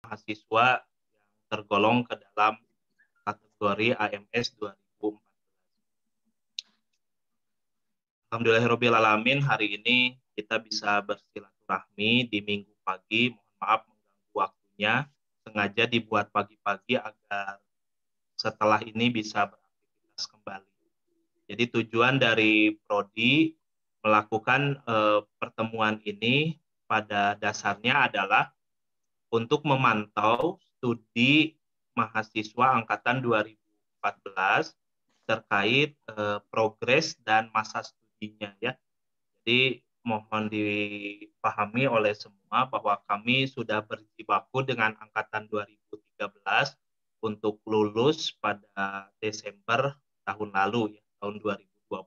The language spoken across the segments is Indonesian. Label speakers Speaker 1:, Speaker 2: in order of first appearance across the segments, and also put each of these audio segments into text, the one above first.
Speaker 1: mahasiswa yang tergolong ke dalam kategori AMS 2014. Alhamdulillahirrabbilalamin, hari ini kita bisa bersilaturahmi di minggu pagi. Mohon maaf mengganggu waktunya, sengaja dibuat pagi-pagi agar setelah ini bisa beraktivitas kembali. Jadi tujuan dari Prodi melakukan pertemuan ini pada dasarnya adalah untuk memantau studi mahasiswa angkatan 2014 terkait progres dan masa studinya ya. Jadi mohon dipahami oleh semua bahwa kami sudah berjibaku dengan angkatan 2013 untuk lulus pada Desember tahun lalu ya, tahun 2020.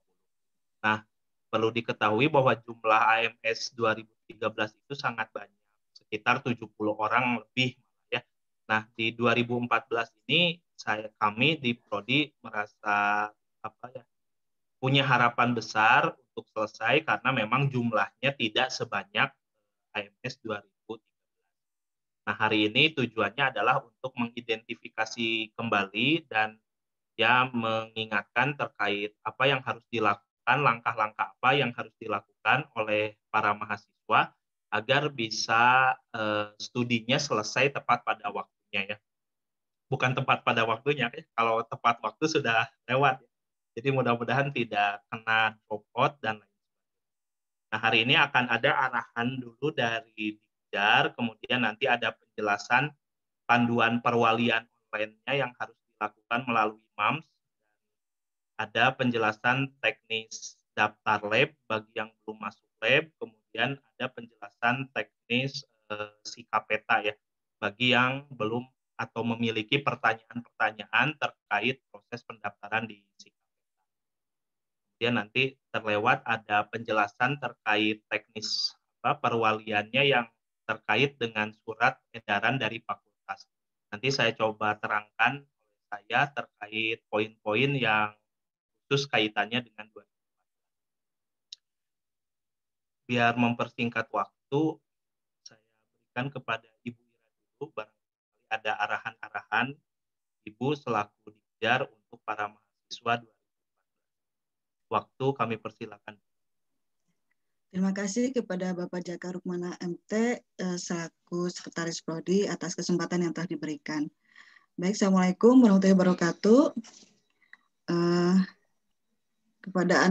Speaker 1: Nah, perlu diketahui bahwa jumlah AMS 2013 itu sangat banyak, sekitar 70 orang lebih ya. Nah, di 2014 ini kami di Prodi merasa punya harapan besar untuk selesai karena memang jumlahnya tidak sebanyak AMS 2013. Nah, hari ini tujuannya adalah untuk mengidentifikasi kembali dan ya mengingatkan terkait apa yang harus dilakukan, langkah-langkah apa yang harus dilakukan oleh para mahasiswa agar bisa studinya selesai tepat pada waktunya ya. Bukan tepat pada waktunya, kalau tepat waktu sudah lewat. Jadi mudah-mudahan tidak kena drop out dan lain sebagainya. Nah, hari ini akan ada arahan dulu dari Dikjar, kemudian nanti ada penjelasan panduan perwalian online-nya yang harus dilakukan melalui MAMS. Ada penjelasan teknis daftar lab bagi yang belum masuk lab, kemudian ada penjelasan teknis Sikapeta ya bagi yang belum atau memiliki pertanyaan-pertanyaan terkait proses pendaftaran di Sikapeta. Kemudian nanti terlewat ada penjelasan terkait teknis perwaliannya yang terkait dengan surat edaran dari fakultas. Nanti saya coba terangkan oleh saya terkait poin-poin yang khusus kaitannya dengan 2014. Biar mempersingkat waktu, saya berikan kepada Ibu Ira dulu, barangkali ada arahan-arahan Ibu selaku Dikjar untuk para mahasiswa 2014. Waktu kami persilakan.
Speaker 2: Terima kasih kepada Bapak Jaka Rukmana MT selaku Sekretaris Prodi atas kesempatan yang telah diberikan. Baik, Assalamualaikum warahmatullahi wabarakatuh. Kepada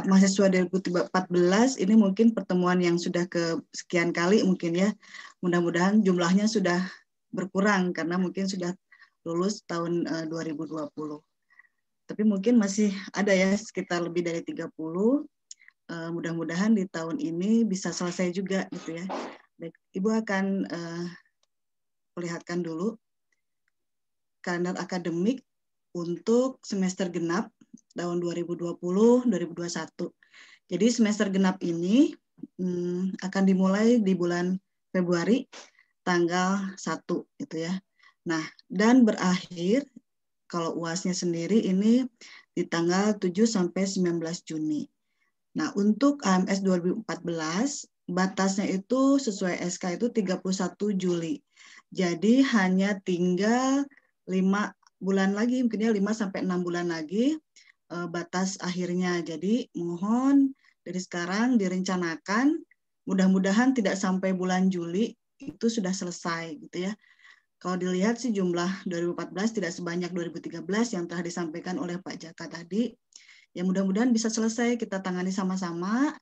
Speaker 2: mahasiswa 2014, ini mungkin pertemuan yang sudah kesekian kali mungkin ya. Mudah-mudahan jumlahnya sudah berkurang karena mungkin sudah lulus tahun 2020. Tapi mungkin masih ada ya sekitar lebih dari 30. Mudah-mudahan di tahun ini bisa selesai juga gitu ya. Baik, Ibu akan perlihatkan dulu kalender akademik untuk semester genap tahun 2020-2021. Jadi semester genap ini akan dimulai di bulan Februari tanggal 1 gitu ya. Nah, dan berakhir kalau UASnya sendiri ini di tanggal 7 sampai 19 Juni. Nah, untuk AMS 2014, batasnya itu sesuai SK itu 31 Juli. Jadi hanya tinggal 5 bulan lagi, mungkin ya 5 sampai 6 bulan lagi batas akhirnya. Jadi mohon dari sekarang direncanakan, mudah-mudahan tidak sampai bulan Juli itu sudah selesai gitu ya. Kalau dilihat sih jumlah 2014 tidak sebanyak 2013 yang telah disampaikan oleh Pak Jaka tadi. Ya mudah-mudahan bisa selesai kita tangani sama-sama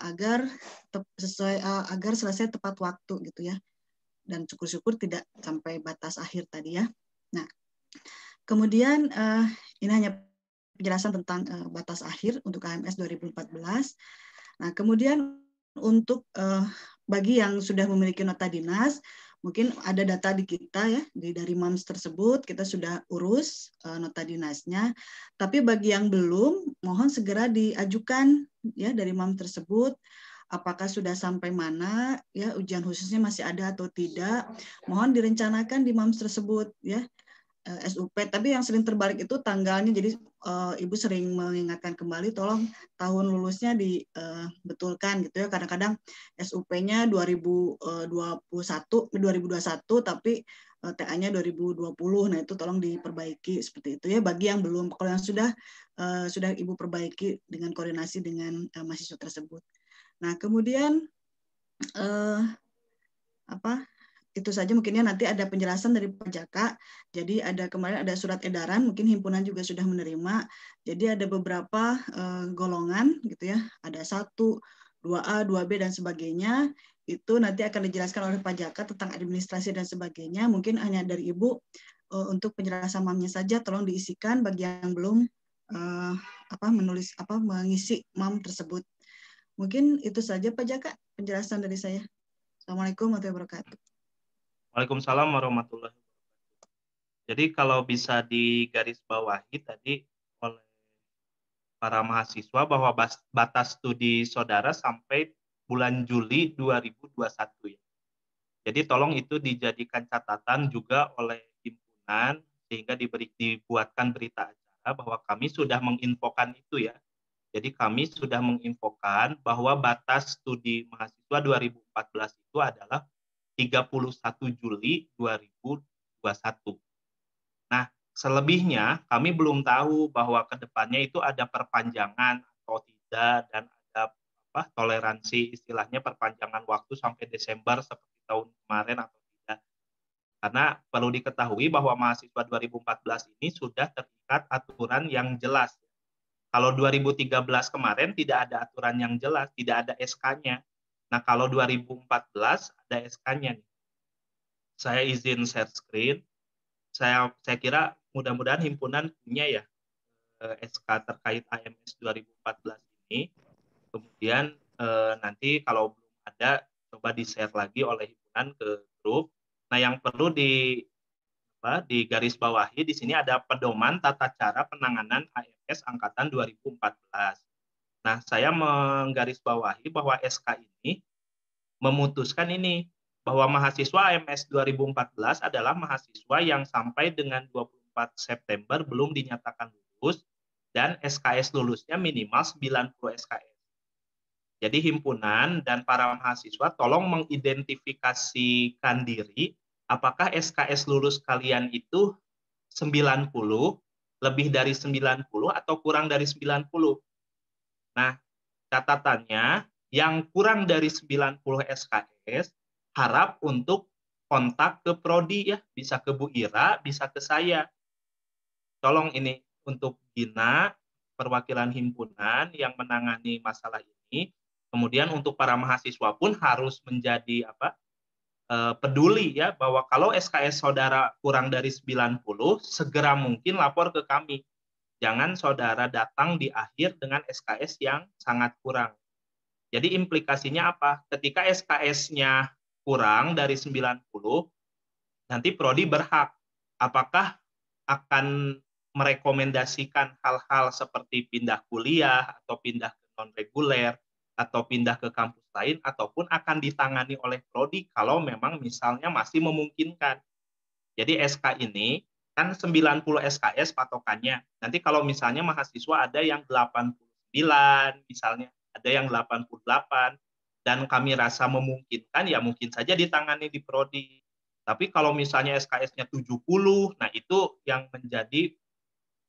Speaker 2: agar selesai tepat waktu gitu ya. Dan syukur-syukur tidak sampai batas akhir tadi ya. Nah, kemudian ini hanya penjelasan tentang batas akhir untuk AMS 2014. Nah, kemudian untuk bagi yang sudah memiliki nota dinas, mungkin ada data di kita ya, dari MAMS tersebut kita sudah urus nota dinasnya. Tapi bagi yang belum, mohon segera diajukan ya dari MAMS tersebut. Apakah sudah sampai mana ya, ujian khususnya masih ada atau tidak? Mohon direncanakan di MAMS tersebut ya. SUP, tapi yang sering terbalik itu tanggalnya. Jadi Ibu sering mengingatkan kembali, tolong tahun lulusnya dibetulkan gitu ya. Kadang-kadang SUP-nya 2021, tapi TA-nya 2020. Nah, itu tolong diperbaiki seperti itu ya bagi yang belum. Kalau yang sudah Ibu perbaiki dengan koordinasi dengan mahasiswa tersebut. Nah, kemudian itu saja mungkinnya, nanti ada penjelasan dari Pak Jaka. Jadi kemarin ada surat edaran, mungkin himpunan juga sudah menerima. Jadi ada beberapa golongan gitu ya, ada 1, 2A, 2B dan sebagainya. Itu nanti akan dijelaskan oleh Pak Jaka tentang administrasi dan sebagainya. Mungkin hanya dari Ibu untuk penjelasan MAM-nya saja, tolong diisikan bagi yang belum mengisi MAM tersebut. Mungkin itu saja Pak Jaka penjelasan dari saya. Assalamualaikum warahmatullahi wabarakatuh.
Speaker 1: Waalaikumsalam warahmatullahi wabarakatuh. Jadi kalau bisa digarisbawahi tadi oleh para mahasiswa bahwa batas studi saudara sampai bulan Juli 2021 ya. Jadi tolong itu dijadikan catatan juga oleh himpunan sehingga dibuatkan berita acara bahwa kami sudah menginfokan itu ya. Jadi kami sudah menginfokan bahwa batas studi mahasiswa 2014 itu adalah 31 Juli 2021. Nah, selebihnya kami belum tahu bahwa ke depannya itu ada perpanjangan atau tidak, dan ada toleransi istilahnya perpanjangan waktu sampai Desember seperti tahun kemarin atau tidak. Karena perlu diketahui bahwa mahasiswa 2014 ini sudah terikat aturan yang jelas. Kalau 2013 kemarin tidak ada aturan yang jelas, tidak ada SK-nya. Nah, kalau 2014 ada SK-nya nih. Saya izin share screen. Saya kira mudah-mudahan himpunan punya ya SK terkait AMS 2014 ini. Kemudian nanti kalau belum ada, coba di-share lagi oleh himpunan ke grup. Nah, yang perlu digarisbawahi di sini ada pedoman tata cara penanganan AMS angkatan 2014. Nah, saya menggarisbawahi bahwa SK ini memutuskan ini, bahwa mahasiswa AMS 2014 adalah mahasiswa yang sampai dengan 24 September belum dinyatakan lulus dan SKS lulusnya minimal 90 SKS. Jadi himpunan dan para mahasiswa tolong mengidentifikasikan diri apakah SKS lulus kalian itu 90, lebih dari 90 atau kurang dari 90. Nah, catatannya yang kurang dari 90 SKS harap untuk kontak ke prodi ya, bisa ke Bu Ira, bisa ke saya. Tolong ini untuk Gina, perwakilan himpunan yang menangani masalah ini. Kemudian untuk para mahasiswa pun harus menjadi peduli ya, bahwa kalau SKS saudara kurang dari 90, segera mungkin lapor ke kami. Jangan saudara datang di akhir dengan SKS yang sangat kurang. Jadi implikasinya apa? Ketika SKS-nya kurang dari 90, nanti prodi berhak apakah akan merekomendasikan hal-hal seperti pindah kuliah atau pindah ke non-reguler atau pindah ke kampus lain, ataupun akan ditangani oleh prodi kalau memang misalnya masih memungkinkan. Jadi SK ini kan 90 SKS patokannya. Nanti kalau misalnya mahasiswa ada yang 89 misalnya, ada yang 88, dan kami rasa memungkinkan, ya mungkin saja ditangani di prodi. Tapi kalau misalnya SKS-nya 70, nah itu yang menjadi,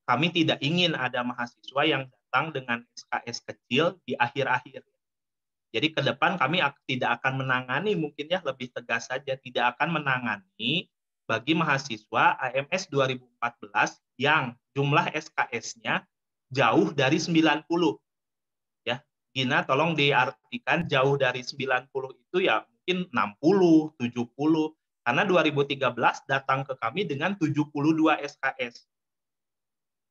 Speaker 1: kami tidak ingin ada mahasiswa yang datang dengan SKS kecil di akhir-akhir. Jadi ke depan kami tidak akan menangani, mungkin ya lebih tegas saja, tidak akan menangani bagi mahasiswa AMS 2014 yang jumlah SKS-nya jauh dari 90. Ya, Gina tolong diartikan jauh dari 90 itu ya mungkin 60, 70. Karena 2013 datang ke kami dengan 72 SKS.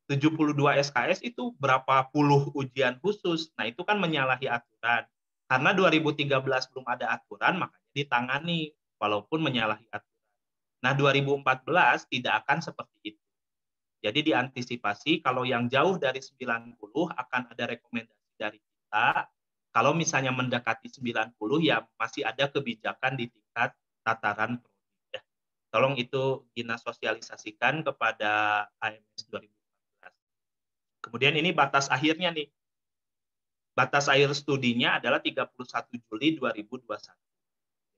Speaker 1: 72 SKS itu berapa puluh ujian khusus. Nah, itu kan menyalahi aturan. Karena 2013 belum ada aturan, makanya ditangani walaupun menyalahi aturan. Nah, 2014 tidak akan seperti itu. Jadi diantisipasi kalau yang jauh dari 90 akan ada rekomendasi dari kita. Kalau misalnya mendekati 90 ya masih ada kebijakan di tingkat tataran prodi. Tolong itu Gina sosialisasikan kepada AMS 2014. Kemudian ini batas akhirnya nih. Batas akhir studinya adalah 31 Juli 2021.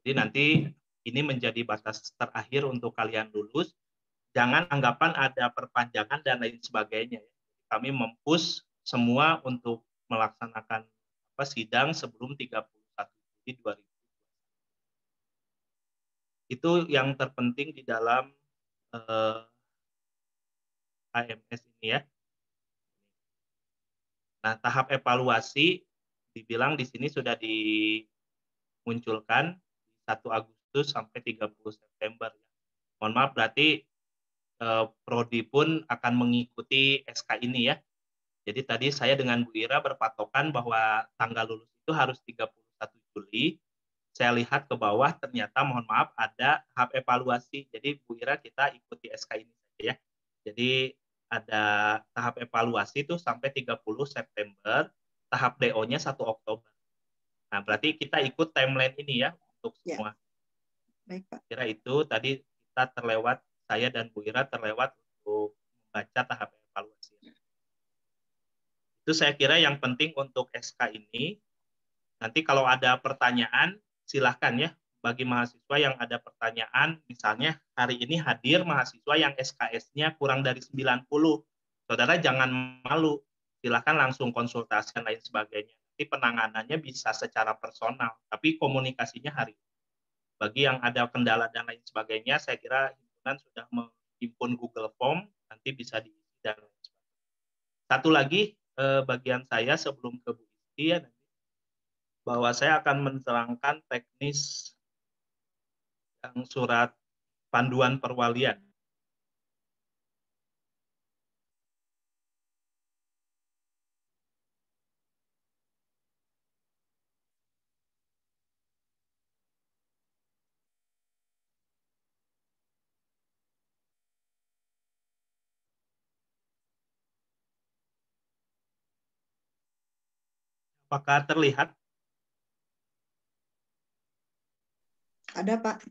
Speaker 1: Jadi nanti ini menjadi batas terakhir untuk kalian lulus. Jangan anggapan ada perpanjangan dan lain sebagainya. Kami mempush semua untuk melaksanakan sidang sebelum 31 Juli 2021. Itu yang terpenting di dalam AMS ini ya. Nah, tahap evaluasi dibilang di sini sudah dimunculkan 1 Agustus sampai 30 September. Mohon maaf, berarti Prodi pun akan mengikuti SK ini ya. Jadi tadi saya dengan Bu Ira berpatokan bahwa tanggal lulus itu harus 31 Juli. Saya lihat ke bawah ternyata mohon maaf ada tahap evaluasi. Jadi Bu Ira kita ikuti SK ini saja ya. Jadi ada tahap evaluasi itu sampai 30 September, tahap DO-nya 1 Oktober. Nah, berarti kita ikut timeline ini ya untuk semua.
Speaker 2: Baik, Pak.
Speaker 1: Kira itu tadi kita terlewat, saya dan Bu Ira terlewat untuk membaca tahap evaluasi. Itu saya kira yang penting untuk SK ini. Nanti kalau ada pertanyaan, silahkan ya. Bagi mahasiswa yang ada pertanyaan, misalnya hari ini hadir mahasiswa yang SKS-nya kurang dari 90. Saudara jangan malu, silahkan langsung konsultasi dan lain sebagainya. Nanti penanganannya bisa secara personal, tapi komunikasinya hari ini. Bagi yang ada kendala dan lain sebagainya, saya kira himpunan sudah menghimpun Google Form, nanti bisa diisi dan lain sebagainya. Satu lagi, bagian saya sebelum ke Bu Isti ya, bahwa saya akan menerangkan teknis yang surat panduan perwalian. Apakah terlihat?
Speaker 2: Ada, Pak.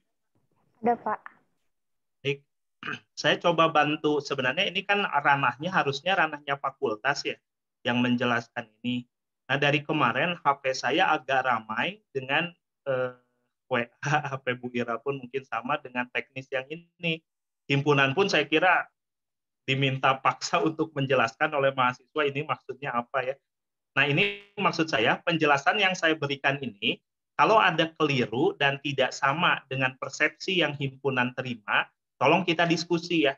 Speaker 3: Ada, Pak.
Speaker 1: Baik. Saya coba bantu, sebenarnya ini kan ranahnya harusnya ranahnya fakultas ya, yang menjelaskan ini. Nah, dari kemarin HP saya agak ramai dengan WA, HP Bu Ira pun mungkin sama dengan teknis yang ini. Himpunan pun saya kira diminta paksa untuk menjelaskan oleh mahasiswa ini maksudnya apa ya. Nah, ini maksud saya, penjelasan yang saya berikan ini, kalau ada keliru dan tidak sama dengan persepsi yang himpunan terima, tolong kita diskusi ya.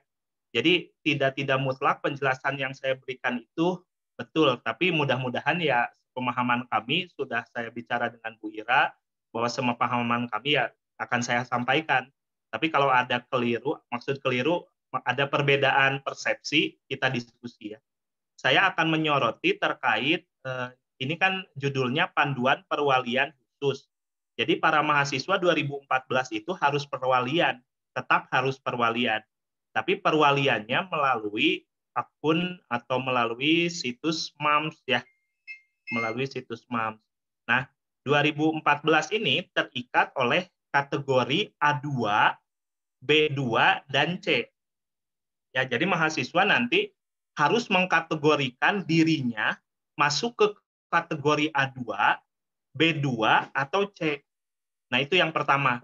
Speaker 1: Jadi tidak mutlak penjelasan yang saya berikan itu betul, tapi mudah-mudahan ya pemahaman kami sudah saya bicara dengan Bu Ira, bahwa semua pemahaman kami ya akan saya sampaikan. Tapi kalau ada keliru, maksud keliru, ada perbedaan persepsi, kita diskusi ya. Saya akan menyoroti terkait, ini kan judulnya Panduan Perwalian Khusus. Jadi para mahasiswa 2014 itu harus perwalian, tetap harus perwalian. Tapi perwaliannya melalui akun atau melalui situs MAMS ya, melalui situs MAMS. Nah, 2014 ini terikat oleh kategori A2, B2, dan C. Ya, jadi mahasiswa nanti harus mengkategorikan dirinya masuk ke kategori A2, B2, atau C. Nah, itu yang pertama.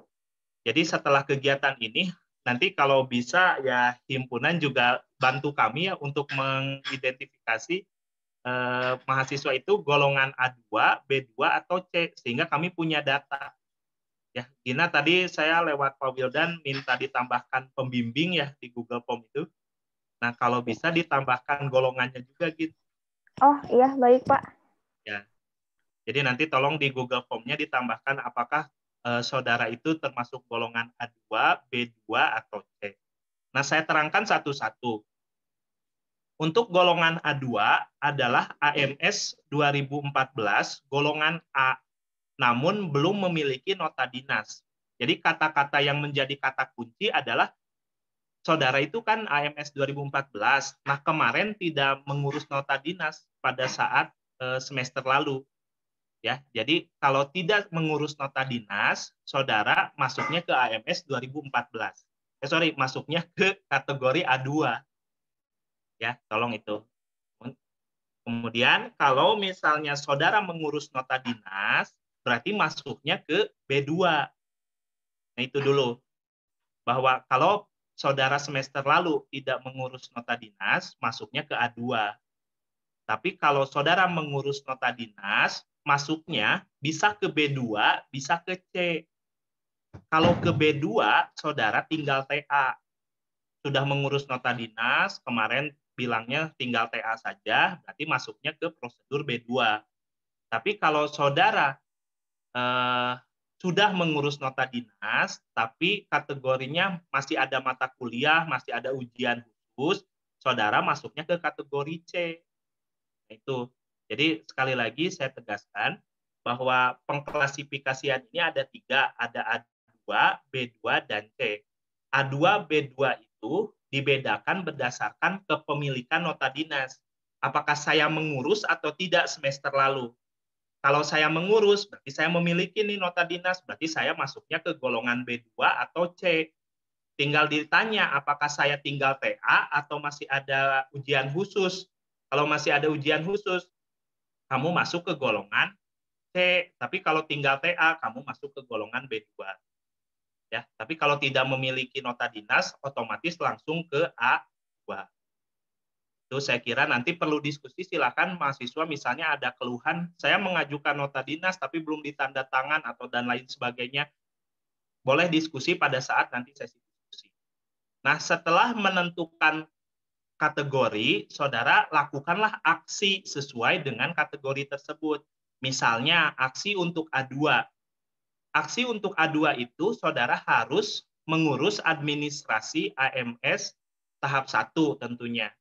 Speaker 1: Jadi setelah kegiatan ini, nanti kalau bisa ya himpunan juga bantu kami ya untuk mengidentifikasi mahasiswa itu golongan A2, B2, atau C, sehingga kami punya data. Ya, Gina tadi saya lewat Pak Wildan minta ditambahkan pembimbing ya di Google Form itu. Nah, kalau bisa ditambahkan golongannya juga gitu.
Speaker 3: Oh iya, baik Pak.
Speaker 1: Ya, jadi nanti tolong di Google Form-nya ditambahkan apakah saudara itu termasuk golongan A2, B2, atau C. Nah, saya terangkan satu-satu. Untuk golongan A2 adalah AMS 2014 golongan A, namun belum memiliki nota dinas. Jadi kata-kata yang menjadi kata kunci adalah saudara itu kan AMS 2014. Nah, kemarin tidak mengurus nota dinas pada saat semester lalu. Ya, jadi kalau tidak mengurus nota dinas, saudara masuknya ke AMS 2014. masuknya ke kategori A2. Ya, tolong itu. Kemudian kalau misalnya saudara mengurus nota dinas, berarti masuknya ke B2. Nah, itu dulu. Bahwa kalau saudara semester lalu tidak mengurus nota dinas, masuknya ke A2. Tapi kalau saudara mengurus nota dinas, masuknya bisa ke B2, bisa ke C. Kalau ke B2, saudara tinggal TA. Sudah mengurus nota dinas, kemarin bilangnya tinggal TA saja, berarti masuknya ke prosedur B2. Tapi kalau saudara sudah mengurus nota dinas, tapi kategorinya masih ada mata kuliah, masih ada ujian khusus, saudara masuknya ke kategori C. Itu. Jadi sekali lagi saya tegaskan bahwa pengklasifikasian ini ada 3, ada A2, B2, dan C. A2, B2 itu dibedakan berdasarkan kepemilikan nota dinas. Apakah saya mengurus atau tidak semester lalu? Kalau saya mengurus, berarti saya memiliki nih nota dinas, berarti saya masuknya ke golongan B2 atau C. Tinggal ditanya apakah saya tinggal TA atau masih ada ujian khusus. Kalau masih ada ujian khusus, kamu masuk ke golongan C. Tapi kalau tinggal TA, kamu masuk ke golongan B2. Ya, tapi kalau tidak memiliki nota dinas, otomatis langsung ke A2. Itu saya kira nanti perlu diskusi, silakan mahasiswa misalnya ada keluhan, saya mengajukan nota dinas tapi belum ditanda tangan atau dan lain sebagainya. Boleh diskusi pada saat nanti sesi diskusi. Nah, setelah menentukan kategori, saudara lakukanlah aksi sesuai dengan kategori tersebut. Misalnya aksi untuk A2. Aksi untuk A2 itu saudara harus mengurus administrasi AMS tahap 1 tentunya.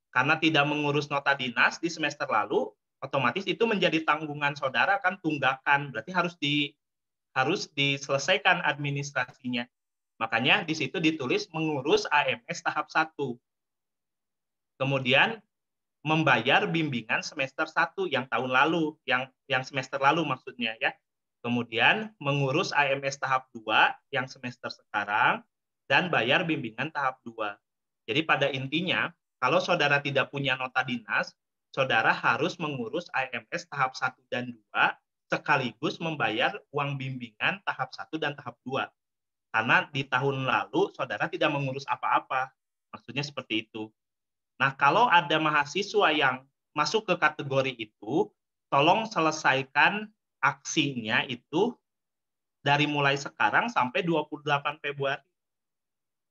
Speaker 1: Karena tidak mengurus nota dinas di semester lalu, otomatis itu menjadi tanggungan saudara kan tunggakan, berarti harus diselesaikan administrasinya. Makanya di situ ditulis mengurus AMS tahap 1. Kemudian membayar bimbingan semester 1 yang tahun lalu, yang semester lalu maksudnya ya. Kemudian mengurus AMS tahap 2 yang semester sekarang dan bayar bimbingan tahap 2. Jadi pada intinya, kalau saudara tidak punya nota dinas, saudara harus mengurus AMS tahap 1 dan 2 sekaligus membayar uang bimbingan tahap 1 dan tahap 2. Karena di tahun lalu saudara tidak mengurus apa-apa. Maksudnya seperti itu. Nah, kalau ada mahasiswa yang masuk ke kategori itu, tolong selesaikan aksinya itu dari mulai sekarang sampai 28 Februari.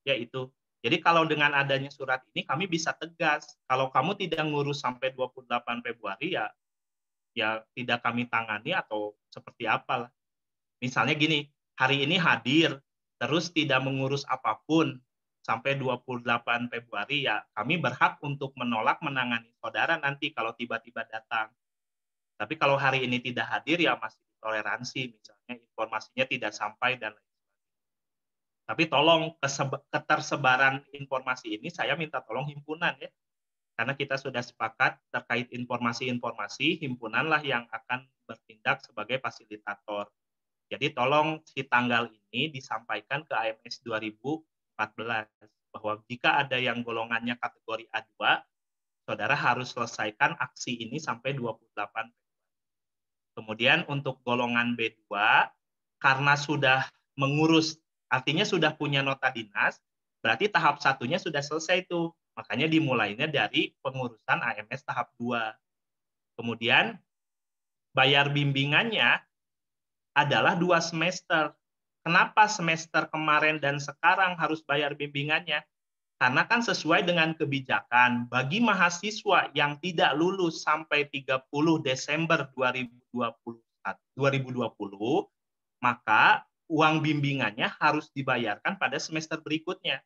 Speaker 1: Yaitu. Jadi kalau dengan adanya surat ini kami bisa tegas, kalau kamu tidak ngurus sampai 28 Februari ya tidak kami tangani atau seperti apalah. Misalnya gini, hari ini hadir terus tidak mengurus apapun sampai 28 Februari, ya kami berhak untuk menolak menangani saudara nanti kalau tiba-tiba datang. Tapi kalau hari ini tidak hadir, ya masih toleransi, misalnya informasinya tidak sampai dan lain sebagainya. Tapi tolong ketersebaran informasi ini saya minta tolong himpunan ya, karena kita sudah sepakat terkait informasi-informasi, himpunanlah yang akan bertindak sebagai fasilitator. Jadi tolong si tanggal ini disampaikan ke AMS 2014 bahwa jika ada yang golongannya kategori A2, saudara harus selesaikan aksi ini sampai 28. Kemudian untuk golongan B2, karena sudah mengurus, artinya sudah punya nota dinas, berarti tahap satunya sudah selesai tuh. Makanya dimulainya dari pengurusan AMS tahap 2. Kemudian bayar bimbingannya adalah 2 semester. Kenapa semester kemarin dan sekarang harus bayar bimbingannya? Karena kan sesuai dengan kebijakan, bagi mahasiswa yang tidak lulus sampai 30 Desember 2020, maka uang bimbingannya harus dibayarkan pada semester berikutnya.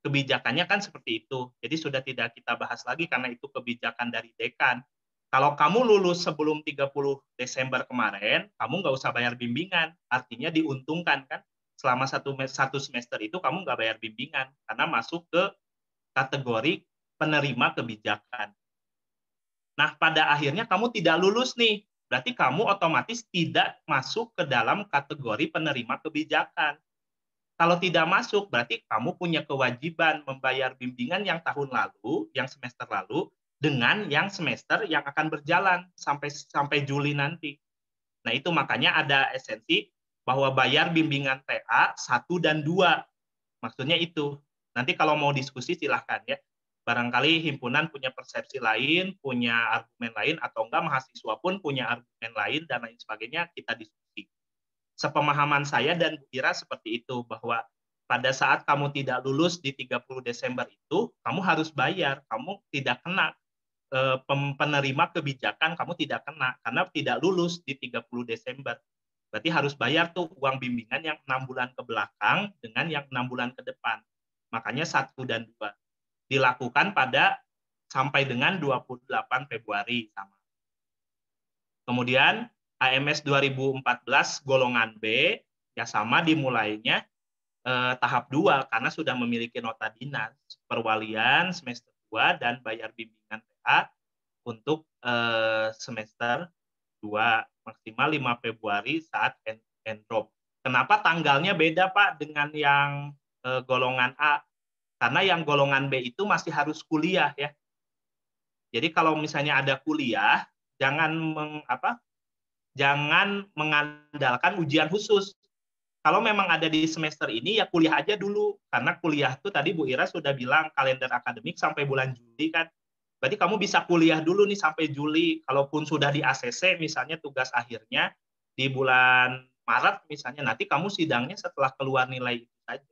Speaker 1: Kebijakannya kan seperti itu. Jadi sudah tidak kita bahas lagi karena itu kebijakan dari dekan. Kalau kamu lulus sebelum 30 Desember kemarin, kamu nggak usah bayar bimbingan. Artinya diuntungkan kan. Selama satu semester itu kamu nggak bayar bimbingan karena masuk ke kategori penerima kebijakan. Nah, pada akhirnya kamu tidak lulus nih. Berarti kamu otomatis tidak masuk ke dalam kategori penerima kebijakan. Kalau tidak masuk, berarti kamu punya kewajiban membayar bimbingan yang tahun lalu, yang semester lalu, dengan yang semester yang akan berjalan sampai Juli nanti. Nah, itu makanya ada esensi bahwa bayar bimbingan TA 1 dan 2. Maksudnya itu. Nanti kalau mau diskusi silahkan ya. Barangkali himpunan punya persepsi lain, punya argumen lain, atau enggak mahasiswa pun punya argumen lain, dan lain sebagainya, kita diskusi. Sepemahaman saya dan Bu Ira seperti itu, bahwa pada saat kamu tidak lulus di 30 Desember itu, kamu harus bayar, kamu tidak kena penerima kebijakan, kamu tidak kena, karena tidak lulus di 30 Desember. Berarti harus bayar tuh uang bimbingan yang 6 bulan ke belakang dengan yang 6 bulan ke depan. Makanya 1 dan 2. Dilakukan pada sampai dengan 28 Februari. Sama. Kemudian AMS 2014 golongan B, ya sama dimulainya tahap 2 karena sudah memiliki nota dinas, perwalian semester 2 dan bayar bimbingan TA untuk semester 2 maksimal 5 Februari saat drop. Kenapa tanggalnya beda Pak dengan yang golongan A? Karena yang golongan B itu masih harus kuliah ya. Jadi kalau misalnya ada kuliah, jangan mengandalkan ujian khusus. Kalau memang ada di semester ini, ya kuliah aja dulu. Karena kuliah itu tadi Bu Ira sudah bilang kalender akademik sampai bulan Juli kan. Berarti kamu bisa kuliah dulu nih sampai Juli. Kalaupun sudah di ACC, misalnya tugas akhirnya di bulan Maret misalnya, nanti kamu sidangnya setelah keluar nilai itu saja.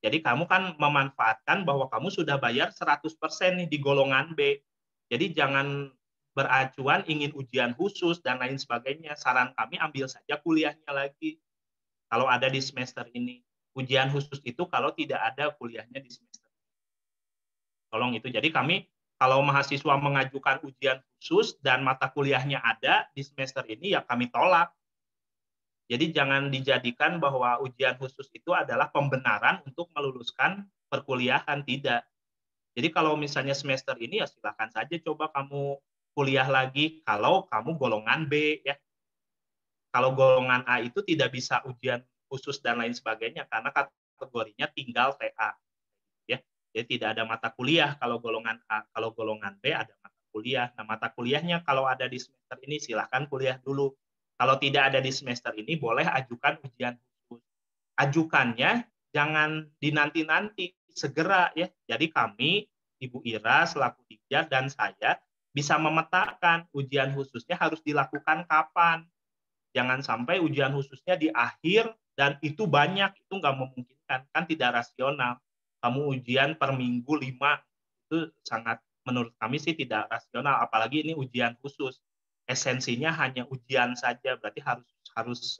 Speaker 1: Jadi kamu kan memanfaatkan bahwa kamu sudah bayar 100% nih di golongan B. Jadi jangan beracuan ingin ujian khusus dan lain sebagainya. Saran kami ambil saja kuliahnya lagi. Kalau ada di semester ini. Ujian khusus itu kalau tidak ada kuliahnya di semester ini. Tolong itu. Jadi kami, kalau mahasiswa mengajukan ujian khusus dan mata kuliahnya ada di semester ini, ya kami tolak. Jadi jangan dijadikan bahwa ujian khusus itu adalah pembenaran untuk meluluskan perkuliahan. Tidak. Jadi kalau misalnya semester ini, ya silakan saja coba kamu kuliah lagi kalau kamu golongan B. Ya. Kalau golongan A itu tidak bisa ujian khusus dan lain sebagainya karena kategorinya tinggal TA. Ya. Jadi tidak ada mata kuliah kalau golongan A. Kalau golongan B ada mata kuliah. Nah, mata kuliahnya kalau ada di semester ini silahkan kuliah dulu. Kalau tidak ada di semester ini boleh ajukan ujian khusus. Ajukannya jangan dinanti-nanti, segera ya. Jadi kami, Ibu Ira selaku Dikja dan saya bisa memetakan ujian khususnya harus dilakukan kapan. Jangan sampai ujian khususnya di akhir dan itu banyak, itu nggak memungkinkan, kan tidak rasional. Kamu ujian per minggu 5, itu sangat menurut kami sih tidak rasional, apalagi ini ujian khusus. Esensinya hanya ujian saja, berarti harus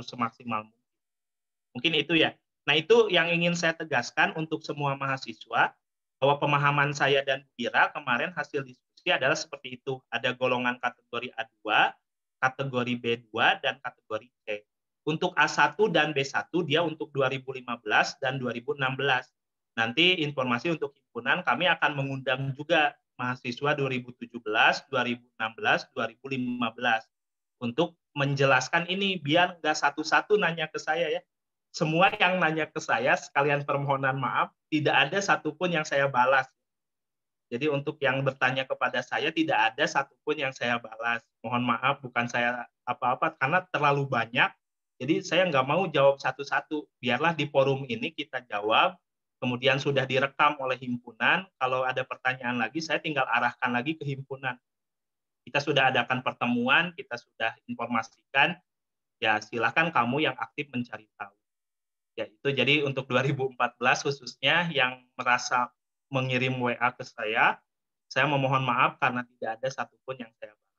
Speaker 1: semaksimal mungkin. Mungkin itu ya. Nah, itu yang ingin saya tegaskan untuk semua mahasiswa, bahwa pemahaman saya dan Ira kemarin hasil diskusi adalah seperti itu. Ada golongan kategori A2, kategori B2, dan kategori C. Untuk A1 dan B1 dia untuk 2015 dan 2016. Nanti informasi untuk himpunan kami akan mengundang juga mahasiswa 2017, 2016, 2015 untuk menjelaskan ini biar nggak satu-satu nanya ke saya ya. Semua yang nanya ke saya sekalian permohonan maaf, tidak ada satupun yang saya balas. Jadi untuk yang bertanya kepada saya tidak ada satupun yang saya balas. Mohon maaf, bukan saya apa-apa karena terlalu banyak. Jadi saya nggak mau jawab satu-satu. Biarlah di forum ini kita jawab. Kemudian sudah direkam oleh himpunan. Kalau ada pertanyaan lagi, saya tinggal arahkan lagi ke himpunan. Kita sudah adakan pertemuan, kita sudah informasikan. Ya silakan kamu yang aktif mencari tahu. Ya itu jadi untuk 2014 khususnya yang merasa mengirim WA ke saya memohon maaf karena tidak ada satupun yang saya balas.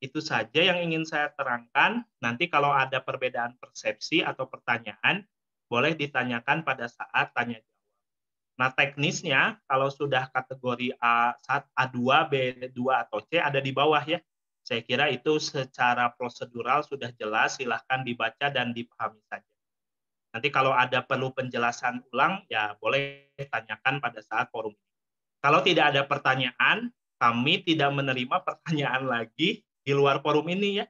Speaker 1: Itu saja yang ingin saya terangkan. Nanti kalau ada perbedaan persepsi atau pertanyaan, boleh ditanyakan pada saat tanya jawab. Nah, teknisnya kalau sudah kategori A1, A2, B2, atau C ada di bawah ya. Saya kira itu secara prosedural sudah jelas, silahkan dibaca dan dipahami saja. Nanti kalau ada perlu penjelasan ulang, ya boleh tanyakan pada saat forum ini. Kalau tidak ada pertanyaan, kami tidak menerima pertanyaan lagi di luar forum ini ya.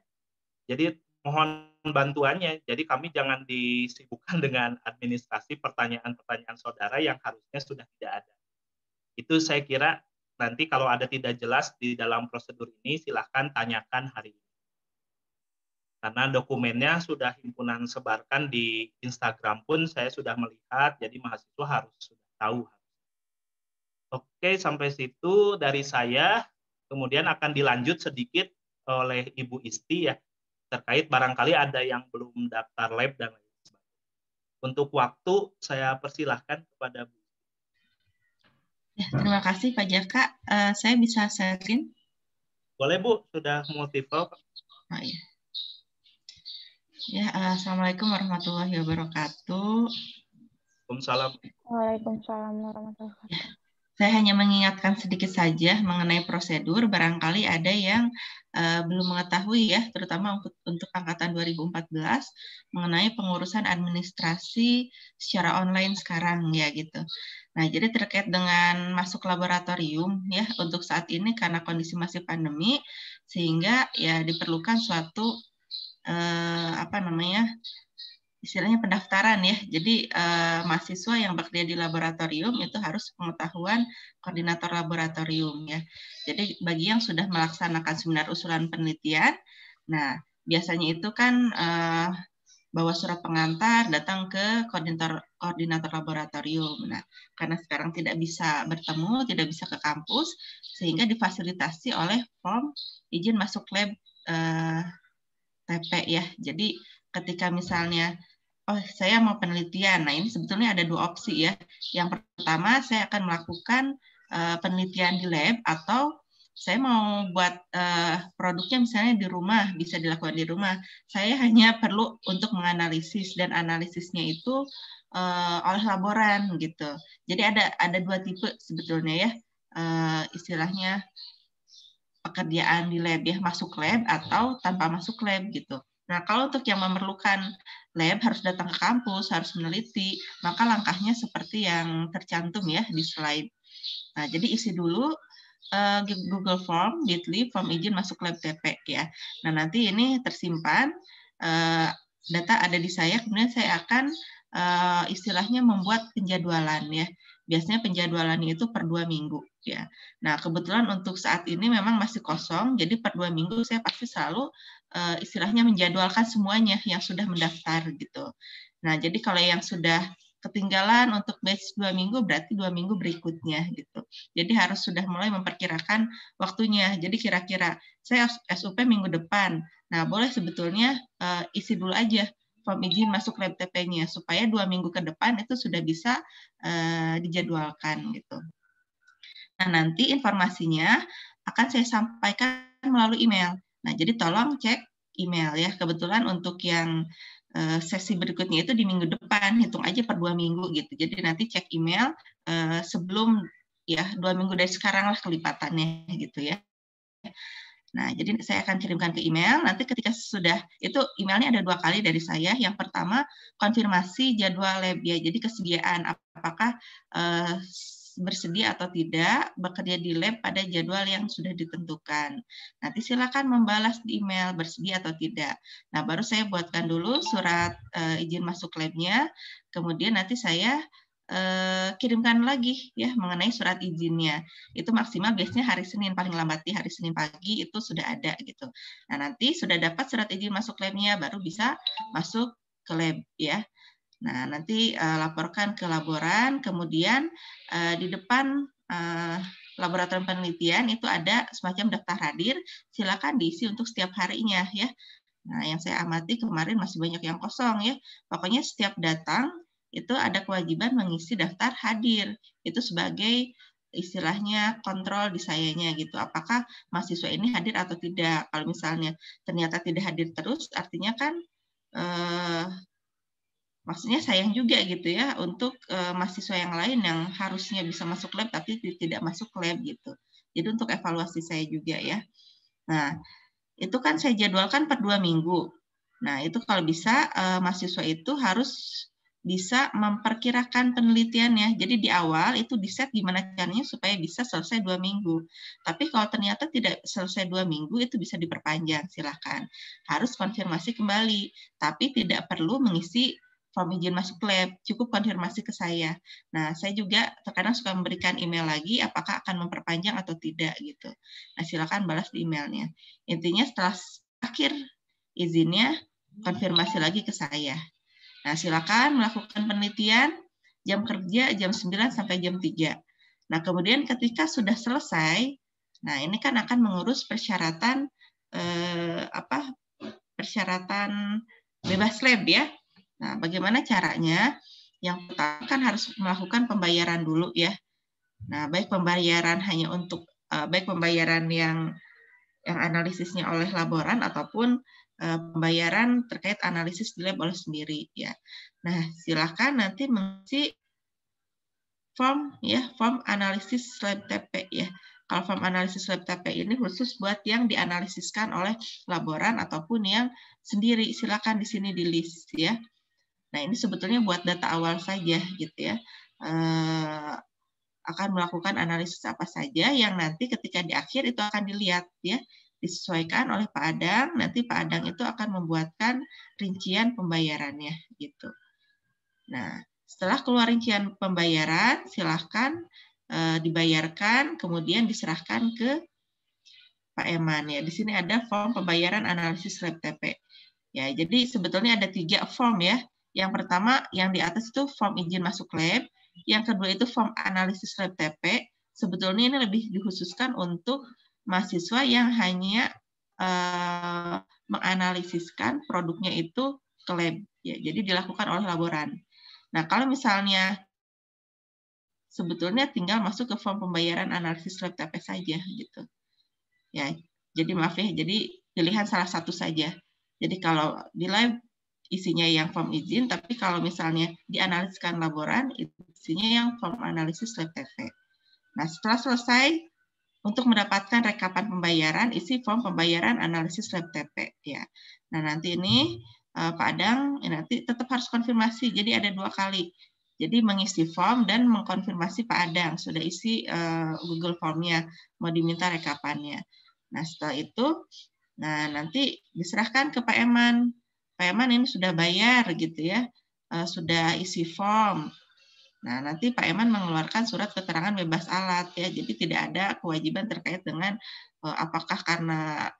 Speaker 1: Jadi mohon bantuannya. Jadi kami jangan disibukkan dengan administrasi pertanyaan-pertanyaan saudara yang harusnya sudah tidak ada. Itu saya kira nanti kalau ada tidak jelas di dalam prosedur ini, silahkan tanyakan hari ini. Karena dokumennya sudah himpunan sebarkan di Instagram pun saya sudah melihat, jadi mahasiswa harus sudah tahu. Oke, sampai situ dari saya. Kemudian akan dilanjut sedikit oleh Ibu Isti ya, terkait barangkali ada yang belum daftar lab dan lain sebagainya. Untuk waktu, saya persilahkan kepada Bu.
Speaker 4: Ya, terima kasih Pak Jaka. Saya bisa sharing?
Speaker 1: Boleh Bu, sudah multiple.
Speaker 4: Oh, iya. Ya, Assalamualaikum warahmatullahi wabarakatuh.
Speaker 1: Waalaikumsalam.
Speaker 3: Waalaikumsalam warahmatullahi wabarakatuh.
Speaker 4: Saya hanya mengingatkan sedikit saja mengenai prosedur, barangkali ada yang belum mengetahui ya, terutama untuk angkatan 2014 mengenai pengurusan administrasi secara online sekarang ya gitu. Nah, jadi terkait dengan masuk laboratorium ya untuk saat ini karena kondisi masih pandemi, sehingga ya diperlukan suatu istilahnya pendaftaran ya. Jadi mahasiswa yang bekerja di laboratorium itu harus pengetahuan koordinator laboratorium ya. Jadi bagi yang sudah melaksanakan seminar usulan penelitian, nah biasanya itu kan bawa surat pengantar datang ke koordinator laboratorium. Nah, karena sekarang tidak bisa bertemu, tidak bisa ke kampus, sehingga difasilitasi oleh form izin masuk lab TP ya. Jadi ketika misalnya, oh saya mau penelitian, nah ini sebetulnya ada dua opsi ya. Yang pertama saya akan melakukan penelitian di lab, atau saya mau buat produknya misalnya di rumah, bisa dilakukan di rumah. Saya hanya perlu untuk menganalisis, dan analisisnya itu oleh laboran gitu. Jadi ada dua tipe sebetulnya ya, istilahnya pekerjaan di lab ya, masuk lab atau tanpa masuk lab gitu. Nah, kalau untuk yang memerlukan lab harus datang ke kampus, harus meneliti, maka langkahnya seperti yang tercantum ya di slide. Nah, jadi isi dulu Google Form, bit.ly, form izin masuk lab TP ya. Nah, nanti ini tersimpan, data ada di saya, kemudian saya akan istilahnya membuat penjadwalan ya. Biasanya penjadwalannya itu per 2 minggu ya. Nah, kebetulan untuk saat ini memang masih kosong, jadi per 2 minggu saya pasti selalu istilahnya menjadwalkan semuanya yang sudah mendaftar gitu. Nah, jadi kalau yang sudah ketinggalan untuk batch 2 minggu, berarti 2 minggu berikutnya gitu. Jadi harus sudah mulai memperkirakan waktunya. Jadi kira-kira saya SUP minggu depan. Nah, boleh sebetulnya isi dulu aja form izin masuk lab TP-nya supaya 2 minggu ke depan itu sudah bisa dijadwalkan gitu. Nah, nanti informasinya akan saya sampaikan melalui email. Nah, jadi tolong cek email ya. Kebetulan untuk yang sesi berikutnya itu di minggu depan, hitung aja per 2 minggu gitu. Jadi nanti cek email sebelum ya 2 minggu dari sekarang lah kelipatannya gitu ya. Nah, jadi saya akan kirimkan ke email. Nanti ketika sudah, itu emailnya ada 2 kali dari saya. Yang pertama, konfirmasi jadwal lab ya. Jadi kesediaan, apakah bersedia atau tidak bekerja di lab pada jadwal yang sudah ditentukan. Nanti silakan membalas di email bersedia atau tidak. Nah, baru saya buatkan dulu surat izin masuk labnya. Kemudian nanti saya kirimkan lagi ya mengenai surat izinnya. Itu maksimal biasanya hari Senin, paling lambat di hari Senin pagi itu sudah ada gitu. Nah, nanti sudah dapat surat izin masuk labnya baru bisa masuk ke lab ya. Nah, nanti laporkan ke laboran, kemudian di depan laboratorium penelitian itu ada semacam daftar hadir, silakan diisi untuk setiap harinya ya. Nah, yang saya amati kemarin masih banyak yang kosong ya. Pokoknya setiap datang itu ada kewajiban mengisi daftar hadir. Itu sebagai istilahnya kontrol di sayanya gitu. Apakah mahasiswa ini hadir atau tidak? Kalau misalnya ternyata tidak hadir terus, artinya kan maksudnya sayang juga gitu ya untuk mahasiswa yang lain yang harusnya bisa masuk lab tapi tidak masuk lab gitu. Jadi untuk evaluasi saya juga ya. Nah, itu kan saya jadwalkan per 2 minggu. Nah, itu kalau bisa mahasiswa itu harus bisa memperkirakan penelitiannya. Jadi di awal itu di set gimana caranya supaya bisa selesai 2 minggu. Tapi kalau ternyata tidak selesai 2 minggu, itu bisa diperpanjang, silakan. Harus konfirmasi kembali, tapi tidak perlu mengisi form izin masuk lab, cukup konfirmasi ke saya. Nah, saya juga terkadang suka memberikan email lagi, apakah akan memperpanjang atau tidak gitu. Nah, silakan balas di emailnya. Intinya setelah akhir izinnya, konfirmasi lagi ke saya. Nah, silakan melakukan penelitian jam kerja jam 9 sampai jam 3. Nah, kemudian ketika sudah selesai, nah ini kan akan mengurus persyaratan persyaratan bebas lab ya. Nah, bagaimana caranya? Yang pertama kan harus melakukan pembayaran dulu ya. Nah, baik pembayaran hanya untuk baik pembayaran yang analisisnya oleh laboran ataupun pembayaran terkait analisis di lab oleh sendiri ya. Nah, silakan nanti mengisi form ya, form analisis lab TP ya. Kalau form analisis lab TP ini khusus buat yang dianalisiskan oleh laboran ataupun yang sendiri, silakan di sini di list ya. Nah, ini sebetulnya buat data awal saja gitu ya. Akan melakukan analisis apa saja yang nanti ketika di akhir itu akan dilihat ya, disesuaikan oleh Pak Adang, nanti Pak Adang itu akan membuatkan rincian pembayarannya gitu. Nah, setelah keluar rincian pembayaran, silahkan dibayarkan, kemudian diserahkan ke Pak Eman ya. Di sini ada form pembayaran analisis lab TP. Ya, jadi sebetulnya ada 3 form ya. Yang pertama yang di atas itu form izin masuk lab, yang kedua itu form analisis lab TP. Sebetulnya ini lebih dikhususkan untuk mahasiswa yang hanya menganalisiskan produknya itu ke lab. Ya, jadi dilakukan oleh laboran. Nah, kalau misalnya sebetulnya tinggal masuk ke form pembayaran analisis lab TP saja gitu. Ya, jadi maaf ya, jadi pilihan salah satu saja. Jadi kalau di lab isinya yang form izin, tapi kalau misalnya dianalisiskan laboran, isinya yang form analisis lab TP. Nah, setelah selesai, untuk mendapatkan rekapan pembayaran, isi form pembayaran analisis lab TP. Ya. Nah, nanti ini Pak Adang nanti tetap harus konfirmasi, jadi ada 2 kali. Jadi mengisi form dan mengkonfirmasi Pak Adang, sudah isi Google Form-nya, mau diminta rekapannya. Nah, setelah itu, nah nanti diserahkan ke Pak Eman. Pak Eman ini sudah bayar gitu ya, sudah isi form. Nah, nanti Pak Eman mengeluarkan surat keterangan bebas alat ya, jadi tidak ada kewajiban terkait dengan apakah karena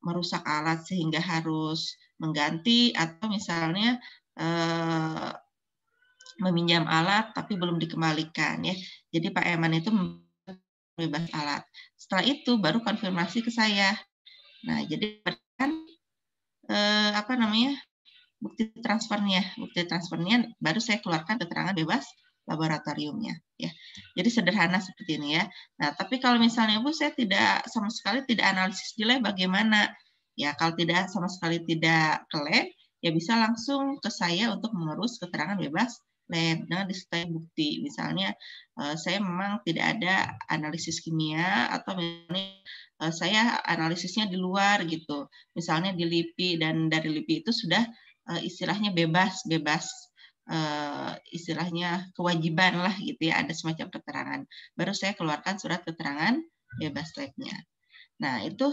Speaker 4: merusak alat sehingga harus mengganti atau misalnya meminjam alat tapi belum dikembalikan ya. Jadi Pak Eman itu bebas alat. Setelah itu baru konfirmasi ke saya. Nah, jadi kan bukti transfernya baru saya keluarkan keterangan bebas laboratoriumnya ya. Jadi sederhana seperti ini ya. Nah, tapi kalau misalnya Bu saya tidak sama sekali tidak analisis di lab bagaimana? Ya, kalau tidak sama sekali tidak ke lab, ya bisa langsung ke saya untuk mengurus keterangan bebas lab dengan disertai bukti. Misalnya saya memang tidak ada analisis kimia atau misalnya saya analisisnya di luar gitu. Misalnya di LIPI dan dari LIPI itu sudah istilahnya bebas istilahnya kewajiban lah gitu ya, ada semacam keterangan. Baru saya keluarkan surat keterangan bebas labnya. Nah, itu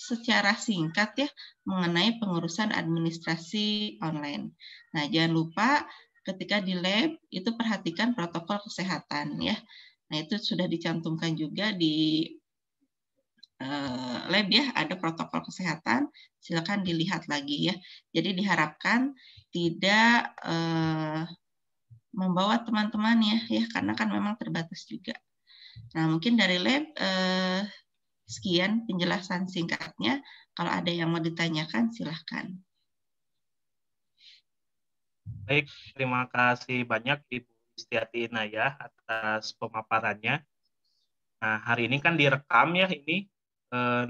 Speaker 4: secara singkat ya mengenai pengurusan administrasi online. Nah, jangan lupa ketika di lab itu perhatikan protokol kesehatan ya. Nah, itu sudah dicantumkan juga di lab ya, ada protokol kesehatan, silakan dilihat lagi ya. Jadi diharapkan tidak membawa teman-temannya ya, karena kan memang terbatas juga. Nah, mungkin dari lab sekian penjelasan singkatnya. Kalau ada yang mau ditanyakan, silahkan.
Speaker 1: Baik, terima kasih banyak Ibu Istiati Inayah atas pemaparannya. Nah, hari ini kan direkam ya ini.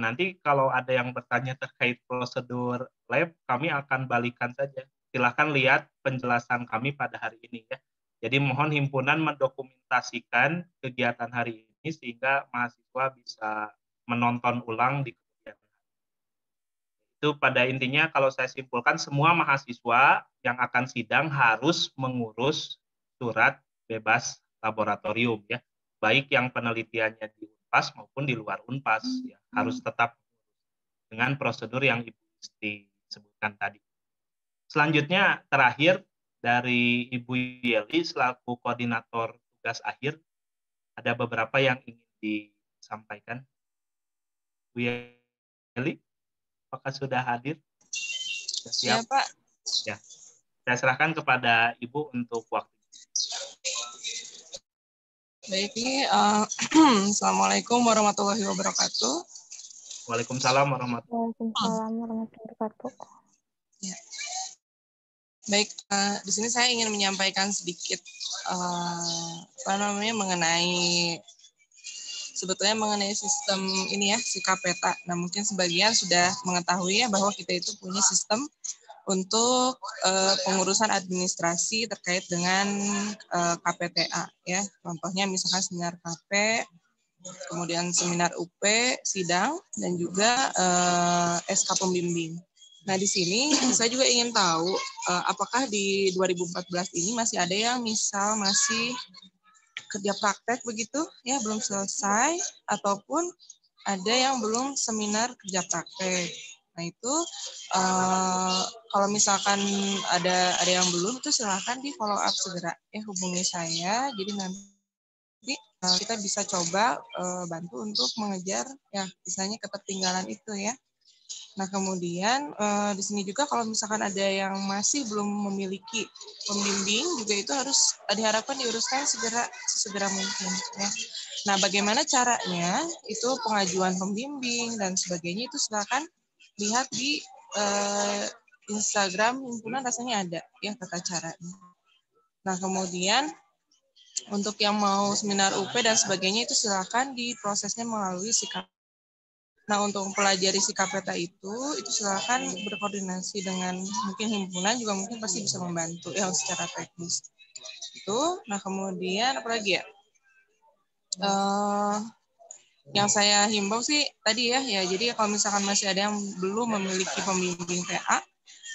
Speaker 1: Nanti kalau ada yang bertanya terkait prosedur lab, kami akan balikan saja. Silahkan lihat penjelasan kami pada hari ini ya. Jadi mohon himpunan mendokumentasikan kegiatan hari ini sehingga mahasiswa bisa menonton ulang di kemudian hari. Itu pada intinya kalau saya simpulkan semua mahasiswa yang akan sidang harus mengurus surat bebas laboratorium ya. Baik yang penelitiannya di Unpas maupun di luar Unpas ya. Harus tetap dengan prosedur yang Ibu Isti sebutkan tadi. Selanjutnya terakhir dari Ibu Yeli selaku koordinator tugas akhir, ada beberapa yang ingin disampaikan. Bu Yeli, apakah sudah hadir? Sudah siap?
Speaker 5: Ya, Pak.
Speaker 1: Ya. Saya serahkan kepada Ibu untuk waktu.
Speaker 5: Baik, ini Assalamualaikum warahmatullahi wabarakatuh.
Speaker 1: Waalaikumsalam warahmatullahi
Speaker 3: Waalaikumsalam warahmatullahi wabarakatuh.
Speaker 5: Ya. Baik, di sini saya ingin menyampaikan sedikit sebetulnya mengenai sistem ini ya, sikap peta. Nah, mungkin sebagian sudah mengetahui ya bahwa kita itu punya sistem untuk pengurusan administrasi terkait dengan KPTA ya. Contohnya misalkan seminar KP, kemudian seminar UP, sidang, dan juga SK pembimbing. Nah, di sini saya juga ingin tahu apakah di 2014 ini masih ada yang misal masih kerja praktek begitu ya, belum selesai, ataupun ada yang belum seminar kerja praktek. Nah, itu kalau misalkan ada yang belum, itu silakan di follow up segera ya, hubungi saya. Jadi nanti kita bisa coba bantu untuk mengejar ya misalnya ketertinggalan itu ya. Nah, kemudian di sini juga kalau misalkan ada yang masih belum memiliki pembimbing juga itu harus diharapkan diuruskan sesegera mungkin ya. Nah, bagaimana caranya itu pengajuan pembimbing dan sebagainya itu silakan lihat di Instagram himpunan, rasanya ada ya tata caranya. Nah, kemudian untuk yang mau seminar UP dan sebagainya itu silakan diprosesnya melalui sikap. Nah, untuk mempelajari sikap peta itu silakan berkoordinasi dengan mungkin himpunan juga mungkin pasti bisa membantu ya secara teknis. Itu. Nah, kemudian apalagi ya? Yang saya himbau sih tadi ya, jadi kalau misalkan masih ada yang belum memiliki pembimbing PA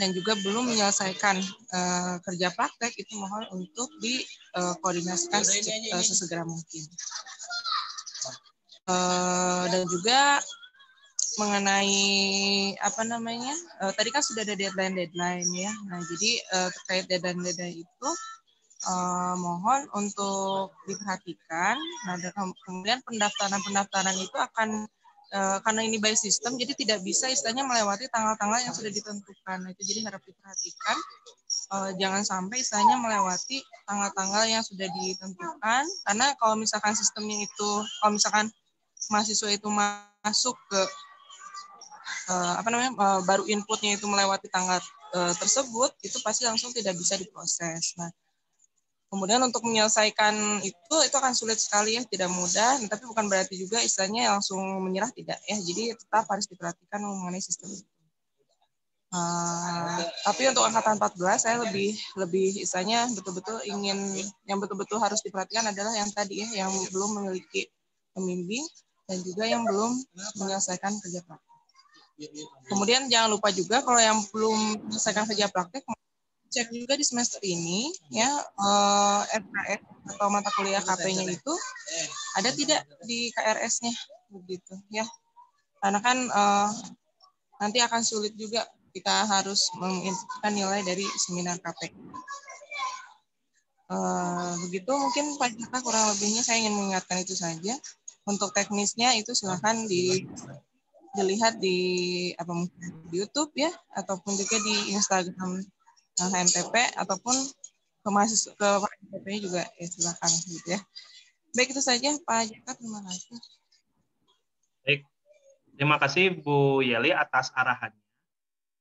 Speaker 5: dan juga belum menyelesaikan kerja praktek, itu mohon untuk dikoordinasikan sesegera mungkin. Dan juga mengenai tadi kan sudah ada deadline ya. Nah, jadi terkait deadline itu mohon untuk diperhatikan. Nah, kemudian pendaftaran itu akan karena ini by system, jadi tidak bisa istilahnya melewati tanggal-tanggal yang sudah ditentukan. Nah, itu jadi harap diperhatikan. Jangan sampai istilahnya melewati tanggal-tanggal yang sudah ditentukan. Karena kalau misalkan sistemnya itu, kalau misalkan mahasiswa itu masuk ke baru inputnya itu melewati tanggal tersebut, itu pasti langsung tidak bisa diproses. Nah, kemudian untuk menyelesaikan itu akan sulit sekali ya, tidak mudah. Tapi bukan berarti juga istilahnya langsung menyerah, tidak ya. Jadi tetap harus diperhatikan mengenai sistem itu. Tapi untuk angkatan 14 saya lebih istilahnya betul-betul ingin, yang betul-betul harus diperhatikan adalah yang tadi ya, yang belum memiliki pembimbing dan juga yang belum menyelesaikan kerja praktek. Kemudian jangan lupa juga kalau yang belum menyelesaikan kerja praktek, cek juga di semester ini ya SKS atau mata kuliah KP-nya itu ada tidak di KRS-nya begitu ya. Karena kan nanti akan sulit juga kita harus menginputkan nilai dari seminar KP. Begitu mungkin Pak Jaka, kurang lebihnya saya ingin mengingatkan itu saja. Untuk teknisnya itu silakan dilihat di YouTube ya, ataupun juga di Instagram HMTP, ataupun ke HMTP juga ya, silakan gitu ya. Baik, itu saja Pak Jaka, terima kasih.
Speaker 1: Baik, terima kasih Bu Yeli atas arahannya.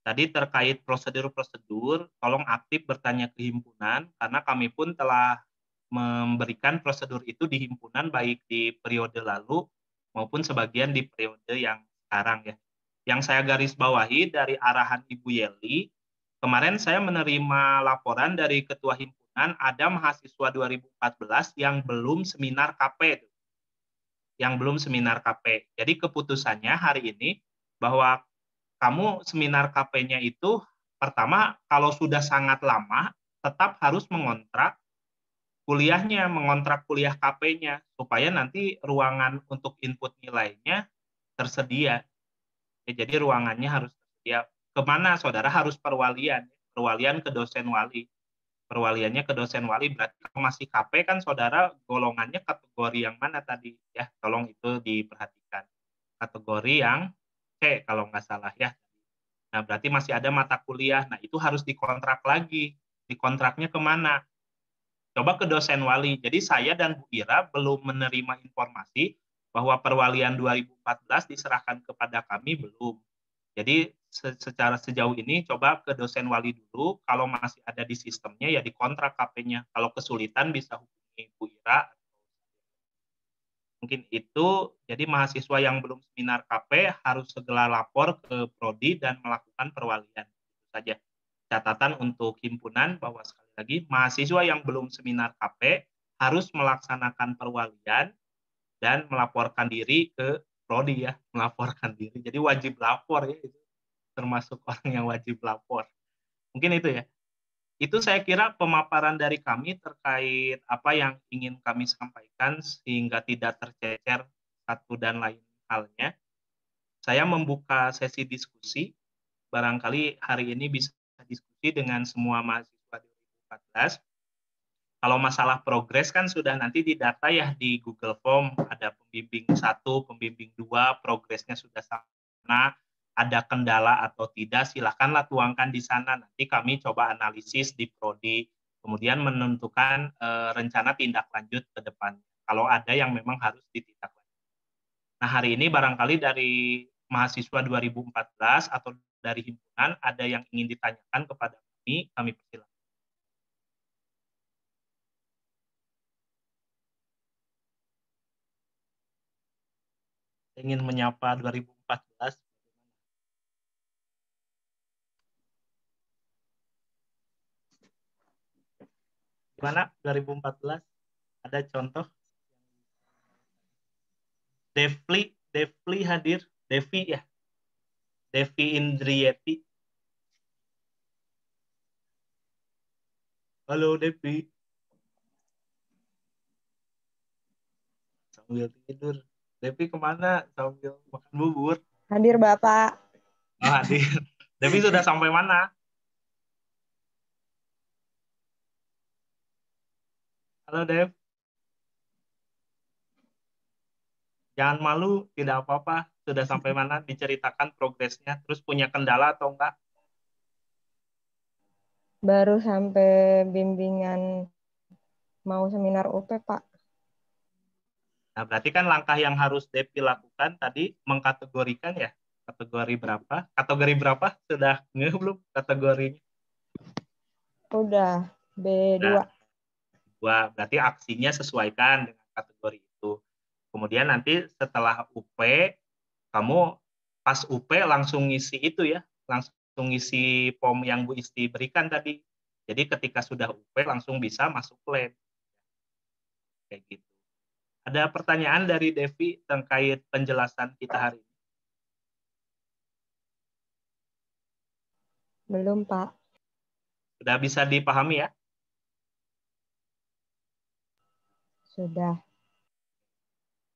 Speaker 1: Tadi terkait prosedur-prosedur, tolong aktif bertanya ke himpunan karena kami pun telah memberikan prosedur itu di himpunan baik di periode lalu maupun sebagian di periode yang sekarang ya. Yang saya garis bawahi dari arahan Ibu Yeli, kemarin saya menerima laporan dari Ketua Himpunan ada mahasiswa 2014 yang belum seminar KP. Jadi keputusannya hari ini bahwa kamu seminar KP-nya itu pertama kalau sudah sangat lama tetap harus mengontrak kuliahnya, mengontrak kuliah KP-nya supaya nanti ruangan untuk input nilainya tersedia. Ya, jadi ruangannya harus tersedia. Kemana saudara harus perwalian, perwalian ke dosen wali. Perwaliannya ke dosen wali berarti kalau masih KP kan saudara golongannya kategori yang mana tadi ya, tolong itu diperhatikan. Kategori yang C kalau nggak salah ya. Nah berarti masih ada mata kuliah, nah itu harus dikontrak lagi. Dikontraknya kemana? Coba ke dosen wali. Jadi saya dan Bu Ira belum menerima informasi bahwa perwalian 2014 diserahkan kepada kami belum. Jadi secara sejauh ini coba ke dosen wali dulu, kalau masih ada di sistemnya ya dikontrak KP-nya. Kalau kesulitan bisa hubungi Bu Ira. Mungkin itu, jadi mahasiswa yang belum seminar KP harus segera lapor ke Prodi dan melakukan perwalian. Itu saja. Catatan untuk himpunan bahwa sekali lagi mahasiswa yang belum seminar KP harus melaksanakan perwalian dan melaporkan diri ke Prodi ya, melaporkan diri. Jadi wajib lapor ya, itu termasuk orang yang wajib lapor. Mungkin itu ya. Itu saya kira pemaparan dari kami terkait apa yang ingin kami sampaikan sehingga tidak tercecer satu dan lain halnya. Saya membuka sesi diskusi, barangkali hari ini bisa diskusi dengan semua mahasiswa 2014. Kalau masalah progres kan sudah nanti didata ya di Google Form, ada pembimbing 1, pembimbing 2, progresnya sudah sana, ada kendala atau tidak, silakanlah tuangkan di sana. Nanti kami coba analisis di Prodi, kemudian menentukan rencana tindak lanjut ke depan. Kalau ada yang memang harus ditindaklanjuti. Nah hari ini barangkali dari mahasiswa 2014 atau dari himpunan ada yang ingin ditanyakan kepada kami persilakan. Ingin menyapa 2014. Gimana 2014? Ada contoh? Devli hadir. Devi ya? Devi Indrieti. Halo Devi. Sambil tidur. Devi kemana? Sambil makan bubur.
Speaker 3: Hadir Bapak.
Speaker 1: Oh, hadir. Devi sudah sampai mana? Halo Dev. Jangan malu, tidak apa-apa. Sudah sampai mana? Diceritakan progresnya. Terus punya kendala atau enggak?
Speaker 3: Baru sampai bimbingan mau seminar UP, Pak.
Speaker 1: Nah, berarti kan langkah yang harus Devi lakukan tadi mengkategorikan ya. Kategori berapa? Kategori berapa? Sudah nggak belum kategorinya?
Speaker 3: Udah, B2.
Speaker 1: Nah, berarti aksinya sesuaikan dengan kategori itu. Kemudian nanti setelah UP, kamu pas UP langsung ngisi itu ya, langsung ngisi form yang Bu Isti berikan tadi. Jadi ketika sudah UP langsung bisa masuk lab. Kayak gitu. Ada pertanyaan dari Devi terkait penjelasan kita hari ini?
Speaker 3: Belum, Pak.
Speaker 1: Sudah bisa dipahami ya?
Speaker 3: Sudah.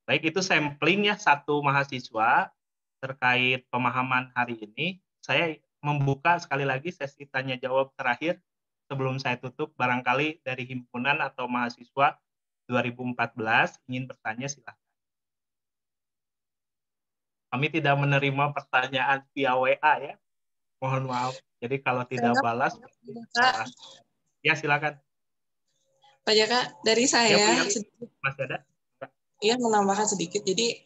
Speaker 1: Baik, itu sampling ya satu mahasiswa terkait pemahaman hari ini. Saya membuka sekali lagi sesi tanya jawab terakhir sebelum saya tutup. Barangkali dari himpunan atau mahasiswa 2014 ingin bertanya, silahkan. Kami tidak menerima pertanyaan via WA ya. Mohon maaf. Jadi kalau tidak balas, ya silakan.
Speaker 5: Pak Jaka, dari saya
Speaker 1: ya, masih ada?
Speaker 5: Iya, menambahkan sedikit. Jadi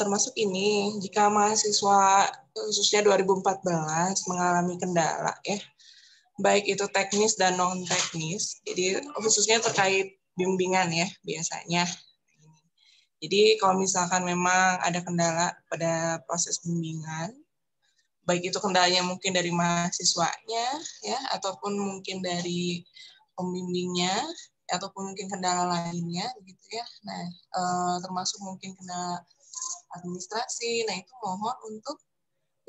Speaker 5: termasuk ini, jika mahasiswa khususnya 2014 mengalami kendala ya, baik itu teknis dan non teknis. Jadi khususnya terkait bimbingan ya biasanya. Jadi kalau misalkan memang ada kendala pada proses bimbingan, baik itu kendalanya mungkin dari mahasiswanya ya, ataupun mungkin dari pembimbingnya, ataupun mungkin kendala lainnya gitu ya. Nah, termasuk mungkin kendala administrasi. Nah, itu mohon untuk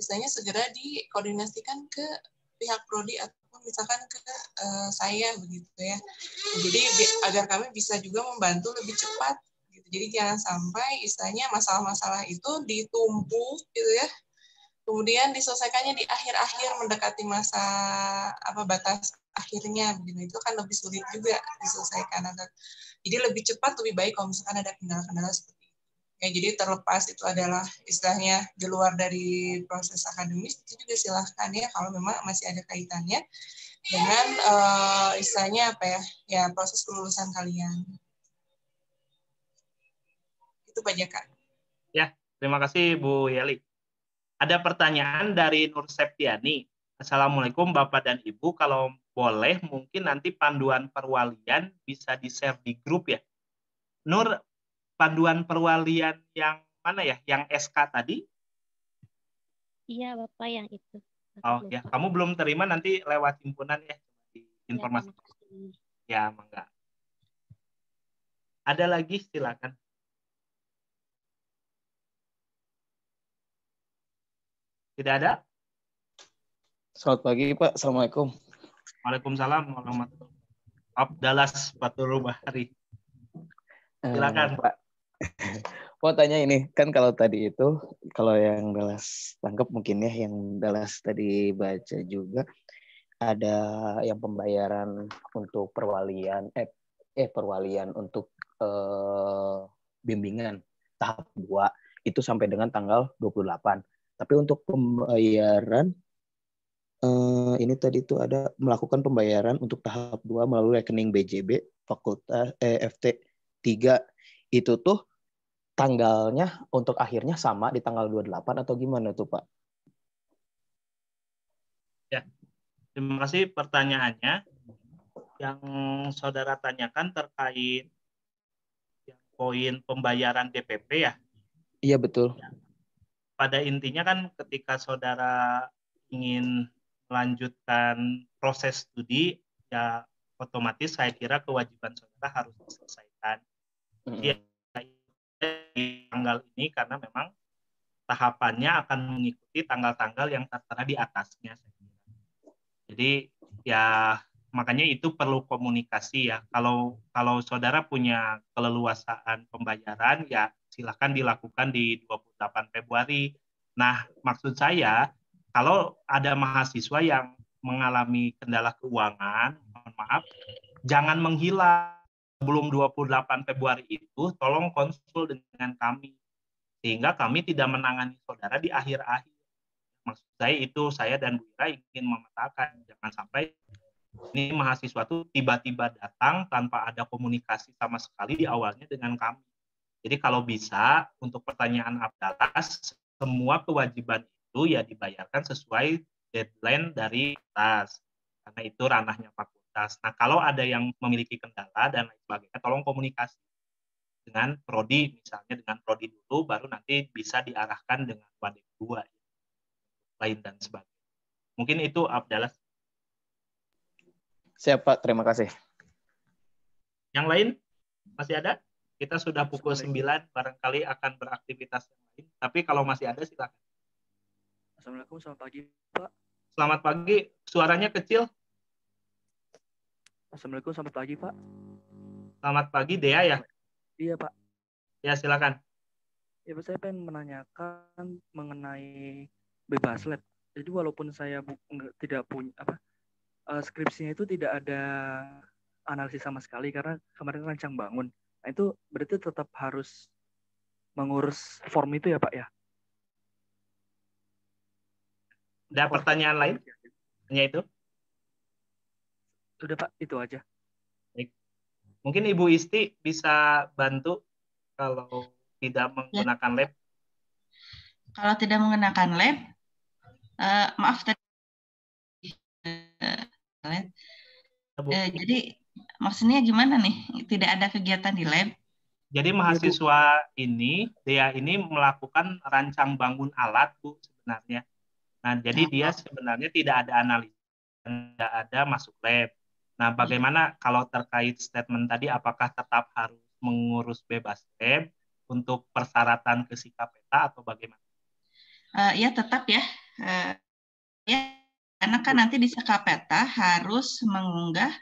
Speaker 5: istilahnya segera dikoordinasikan ke pihak prodi ataupun misalkan ke saya begitu ya. Jadi agar kami bisa juga membantu lebih cepat gitu. Jadi jangan sampai istilahnya masalah-masalah itu ditumpuk gitu ya. Kemudian diselesaikannya di akhir-akhir mendekati masa batas akhirnya begitu. Itu kan lebih sulit juga diselesaikan. Jadi lebih cepat lebih baik kalau misalkan ada kendala-kendala seperti itu. Ya, jadi terlepas itu adalah istilahnya di luar dari proses akademis, itu juga silahkan ya kalau memang masih ada kaitannya dengan istilahnya ya proses kelulusan kalian. Itu Pak Jaka.
Speaker 1: Ya, terima kasih Bu Yeli. Ada pertanyaan dari Nur Septiani. Assalamualaikum Bapak dan Ibu, kalau boleh mungkin nanti panduan perwalian bisa di-share di grup ya. Nur, panduan perwalian yang mana ya? Yang SK tadi?
Speaker 6: Iya Bapak, yang itu.
Speaker 1: Oh ya, kamu belum terima, nanti lewat himpunan ya, di informasi. Ya, mangga. Ada lagi, silakan. Tidak ada?
Speaker 7: Selamat pagi Pak, Assalamualaikum.
Speaker 1: Waalaikumsalam warahmatullahi wabarakatuh. Abdalas Fathul Bahari. Silakan.
Speaker 7: Pak. Mau tanya ini, kan kalau tadi itu, kalau yang Dalas tangkap mungkin ya, yang Dalas tadi baca juga, ada yang pembayaran untuk perwalian, perwalian untuk bimbingan tahap 2, itu sampai dengan tanggal 28. Tapi untuk pembayaran, ini tadi itu ada melakukan pembayaran untuk tahap 2 melalui rekening BJB Fakultas FT 3, itu tuh tanggalnya untuk akhirnya sama di tanggal 28 atau gimana tuh Pak?
Speaker 1: Ya, terima kasih pertanyaannya. Yang saudara tanyakan terkait yang poin pembayaran DPP ya?
Speaker 7: Iya betul.
Speaker 1: Ya. Pada intinya kan ketika saudara ingin melanjutkan proses studi, ya otomatis saya kira kewajiban saudara harus diselesaikan. Di tanggal ini karena memang tahapannya akan mengikuti tanggal-tanggal yang tertera di atasnya. Jadi ya makanya itu perlu komunikasi ya. Kalau saudara punya keleluasaan pembayaran ya silakan dilakukan di 28 Februari. Nah, maksud saya kalau ada mahasiswa yang mengalami kendala keuangan, mohon maaf, jangan menghilang. Sebelum 28 Februari itu, tolong konsul dengan kami. Sehingga kami tidak menangani saudara di akhir-akhir. Maksud saya itu, saya dan Bu Ira ingin memetakan. Jangan sampai ini mahasiswa itu tiba-tiba datang tanpa ada komunikasi sama sekali di awalnya dengan kami. Jadi kalau bisa, untuk pertanyaan Abdalas, semua kewajiban itu ya dibayarkan sesuai deadline dari atas. Karena itu ranahnya fakultas. Nah, kalau ada yang memiliki kendala dan lain sebagainya, tolong komunikasi dengan prodi, misalnya dengan prodi dulu, baru nanti bisa diarahkan dengan wadik 2, lain dan sebagainya. Mungkin itu Abdalas.
Speaker 7: Siap Pak, terima kasih.
Speaker 1: Yang lain masih ada? Kita sudah pukul 9, barangkali akan beraktivitas yang lain. Tapi kalau masih ada, silakan.
Speaker 8: Assalamualaikum, selamat pagi Pak.
Speaker 1: Selamat pagi, suaranya kecil.
Speaker 8: Assalamualaikum, selamat pagi Pak.
Speaker 1: Selamat pagi, Dea ya?
Speaker 8: Iya Pak.
Speaker 1: Ya, silakan.
Speaker 8: Ya Pak, saya pengen menanyakan mengenai bebas lab. Jadi walaupun saya tidak punya skripsinya itu tidak ada analisis sama sekali karena kemarin rancang bangun. Nah itu berarti tetap harus mengurus form itu ya Pak ya?
Speaker 1: Ada pertanyaan lain? Hanya itu?
Speaker 8: Sudah Pak, itu aja.
Speaker 1: Baik. Mungkin Ibu Isti bisa bantu kalau tidak menggunakan lab.
Speaker 4: Kalau tidak menggunakan lab, maaf tadi. Jadi maksudnya gimana nih? Tidak ada kegiatan di lab?
Speaker 1: Jadi mahasiswa ini, Dea ini melakukan rancang bangun alat Bu sebenarnya. Nah, jadi dia sebenarnya tidak ada analisis, tidak ada masuk lab. Nah, bagaimana kalau terkait statement tadi, apakah tetap harus mengurus bebas lab untuk persyaratan ke SIKAPETA atau bagaimana?
Speaker 4: Ya tetap ya, Ya, karena kan nanti di Sekapeta harus mengunggah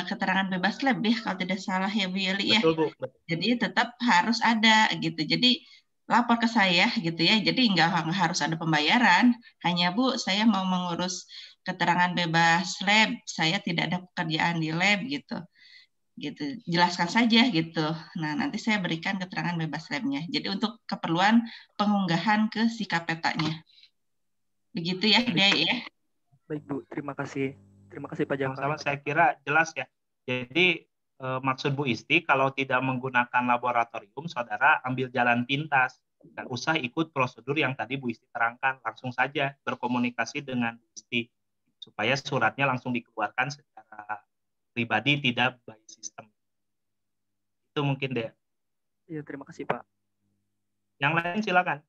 Speaker 4: keterangan bebas lab ya, kalau tidak salah ya Bu Yeli ya.
Speaker 1: Betul, Bu.
Speaker 4: Jadi tetap harus ada gitu. Jadi lapor ke saya gitu ya. Jadi nggak harus ada pembayaran. Hanya Bu, saya mau mengurus keterangan bebas lab. Saya tidak ada pekerjaan di lab gitu. Gitu. Jelaskan saja gitu. Nah, nanti saya berikan keterangan bebas labnya. Jadi untuk keperluan pengunggahan ke Sikapetanya. Begitu ya, Dea ya.
Speaker 8: Baik Bu, terima kasih. Terima kasih Pak Jaka.
Speaker 1: Sama-sama, saya kira jelas ya. Jadi maksud Bu Isti, kalau tidak menggunakan laboratorium, saudara ambil jalan pintas. Nggak usah ikut prosedur yang tadi Bu Isti terangkan. Langsung saja berkomunikasi dengan Bu Isti. Supaya suratnya langsung dikeluarkan secara pribadi, tidak by system. Itu mungkin deh.
Speaker 8: Iya, terima kasih Pak.
Speaker 1: Yang lain silakan.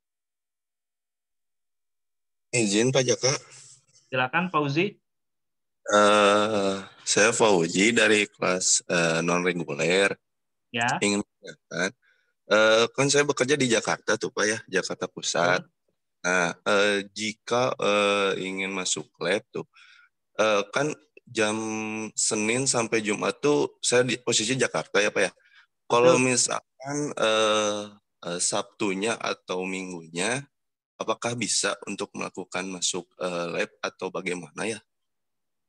Speaker 9: Izin Pak Jaka.
Speaker 1: Silakan Fauzi.
Speaker 9: Saya Fauzi dari kelas non-reguler.
Speaker 1: Ya.
Speaker 9: Ingin menanyakan, kan saya bekerja di Jakarta tuh Pak ya, Jakarta Pusat. Nah, jika ingin masuk lab tuh, kan jam Senin sampai Jumat tuh saya di posisi Jakarta ya Pak ya. Kalau misalkan Sabtunya atau Minggunya, apakah bisa untuk melakukan masuk lab atau bagaimana ya?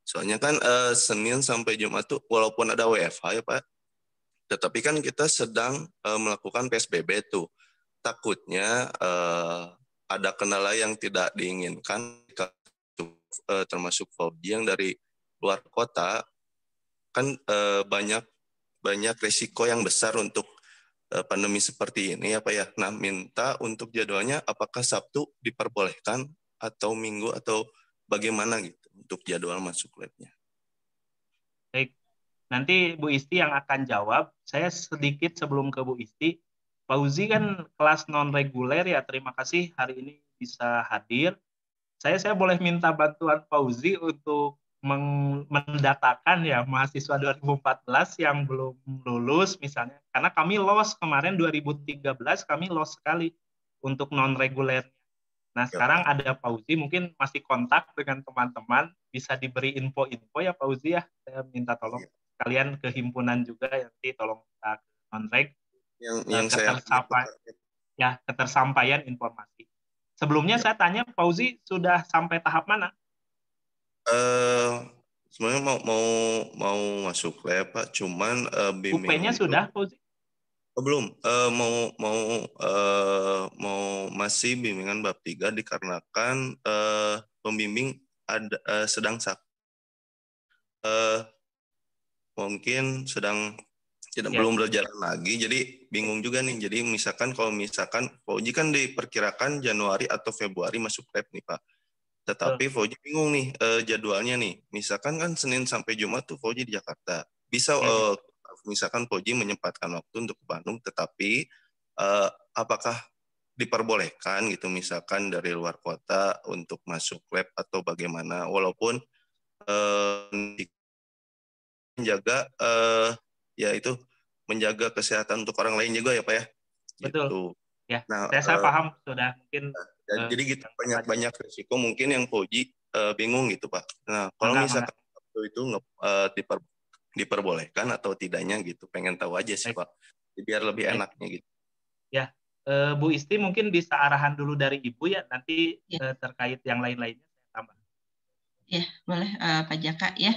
Speaker 9: Soalnya kan Senin sampai Jumat tuh walaupun ada WFH ya Pak, tetapi kan kita sedang melakukan PSBB tuh. Takutnya ada kendala yang tidak diinginkan, termasuk Fauzi yang dari luar kota, kan banyak risiko yang besar untuk pandemi seperti ini ya Pak ya. Nah, minta untuk jadwalnya apakah Sabtu diperbolehkan atau Minggu atau bagaimana gitu untuk jadwal masuk labnya.
Speaker 1: Baik, nanti Bu Isti yang akan jawab. Saya sedikit sebelum ke Bu Isti. Fauzi kan kelas non-reguler ya, terima kasih hari ini bisa hadir. Saya boleh minta bantuan Fauzi untuk mendatakan ya mahasiswa 2014 yang belum lulus misalnya. Karena kami lost kemarin 2013, kami lost sekali untuk non-reguler. Nah, sekarang ada Fauzi, mungkin masih kontak dengan teman-teman, bisa diberi info-info ya Fauzi ya. Saya minta tolong kalian ke himpunan juga, nanti tolong kita ke non-reg. Ketersampaian informasi. Sebelumnya saya tanya, Fauzi sudah sampai tahap mana?
Speaker 9: Sebenarnya mau masuk lab Pak, cuman
Speaker 1: UP-nya sudah Fauzi?
Speaker 9: Belum, mau masih bimbingan bab 3 dikarenakan pembimbing sedang mungkin belum berjalan lagi, jadi bingung juga nih. Jadi misalkan Fauzi kan diperkirakan Januari atau Februari masuk lab nih Pak. Tetapi Fauzi bingung nih jadwalnya nih. Misalkan kan Senin sampai Jumat tuh Fauzi di Jakarta. Bisa misalkan Fauzi menyempatkan waktu untuk ke Bandung, tetapi apakah diperbolehkan gitu misalkan dari luar kota untuk masuk lab atau bagaimana, walaupun menjaga kesehatan untuk orang lain juga ya Pak ya.
Speaker 1: Betul.
Speaker 9: Gitu.
Speaker 1: Ya, nah, saya paham sudah mungkin.
Speaker 9: Jadi gitu banyak risiko mungkin yang Fauzi bingung gitu Pak. Nah, kalau misalkan itu diperbolehkan atau tidaknya gitu, pengen tahu aja sih Pak, biar lebih enaknya gitu.
Speaker 1: Ya, Bu Isti mungkin bisa arahan dulu dari Ibu ya, nanti terkait yang lain-lainnya saya tambah.
Speaker 4: Ya, boleh Pak Jaka ya,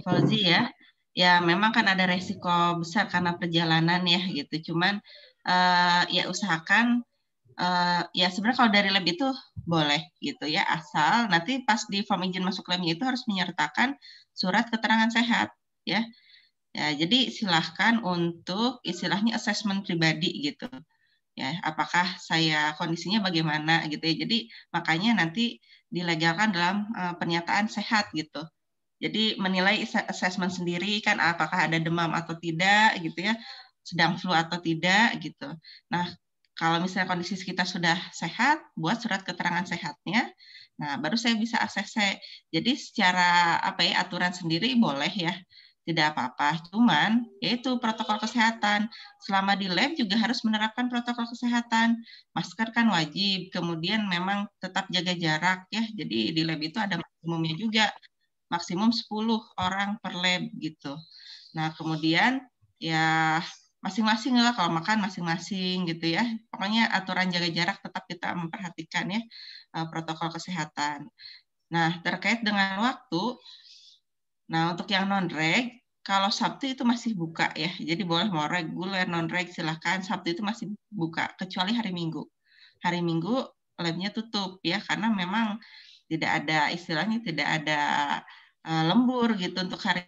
Speaker 4: Fauzi ya. Ya memang kan ada resiko besar karena perjalanan ya gitu. Cuman ya usahakan ya sebenarnya kalau dari lab itu boleh gitu ya, asal nanti pas di form izin masuk labnya itu harus menyertakan surat keterangan sehat ya. Ya, jadi silahkan untuk istilahnya assessment pribadi gitu. Ya, apakah saya kondisinya bagaimana gitu ya. Jadi makanya nanti dilegalkan dalam pernyataan sehat gitu. Jadi menilai assessment sendiri kan apakah ada demam atau tidak gitu ya, sedang flu atau tidak gitu. Nah, kalau misalnya kondisi kita sudah sehat, buat surat keterangan sehatnya. Nah, baru saya bisa ACC. Jadi secara aturan sendiri boleh ya. tidak apa-apa. Cuman yaitu protokol kesehatan. Selama di lab juga harus menerapkan protokol kesehatan. Masker kan wajib, kemudian memang tetap jaga jarak ya. Jadi di lab itu ada maksimumnya juga. Maksimum 10 orang per lab gitu. Nah, kemudian ya masing-masing lah kalau makan masing-masing gitu ya. Pokoknya aturan jaga jarak tetap kita memperhatikan ya protokol kesehatan. Nah, terkait dengan waktu, nah untuk yang non-reg, kalau Sabtu itu masih buka ya. Jadi boleh mau reguler, non-reg silahkan. Sabtu itu masih buka, kecuali hari Minggu. Hari Minggu labnya tutup ya, karena memang tidak ada istilahnya tidak ada lembur gitu untuk hari.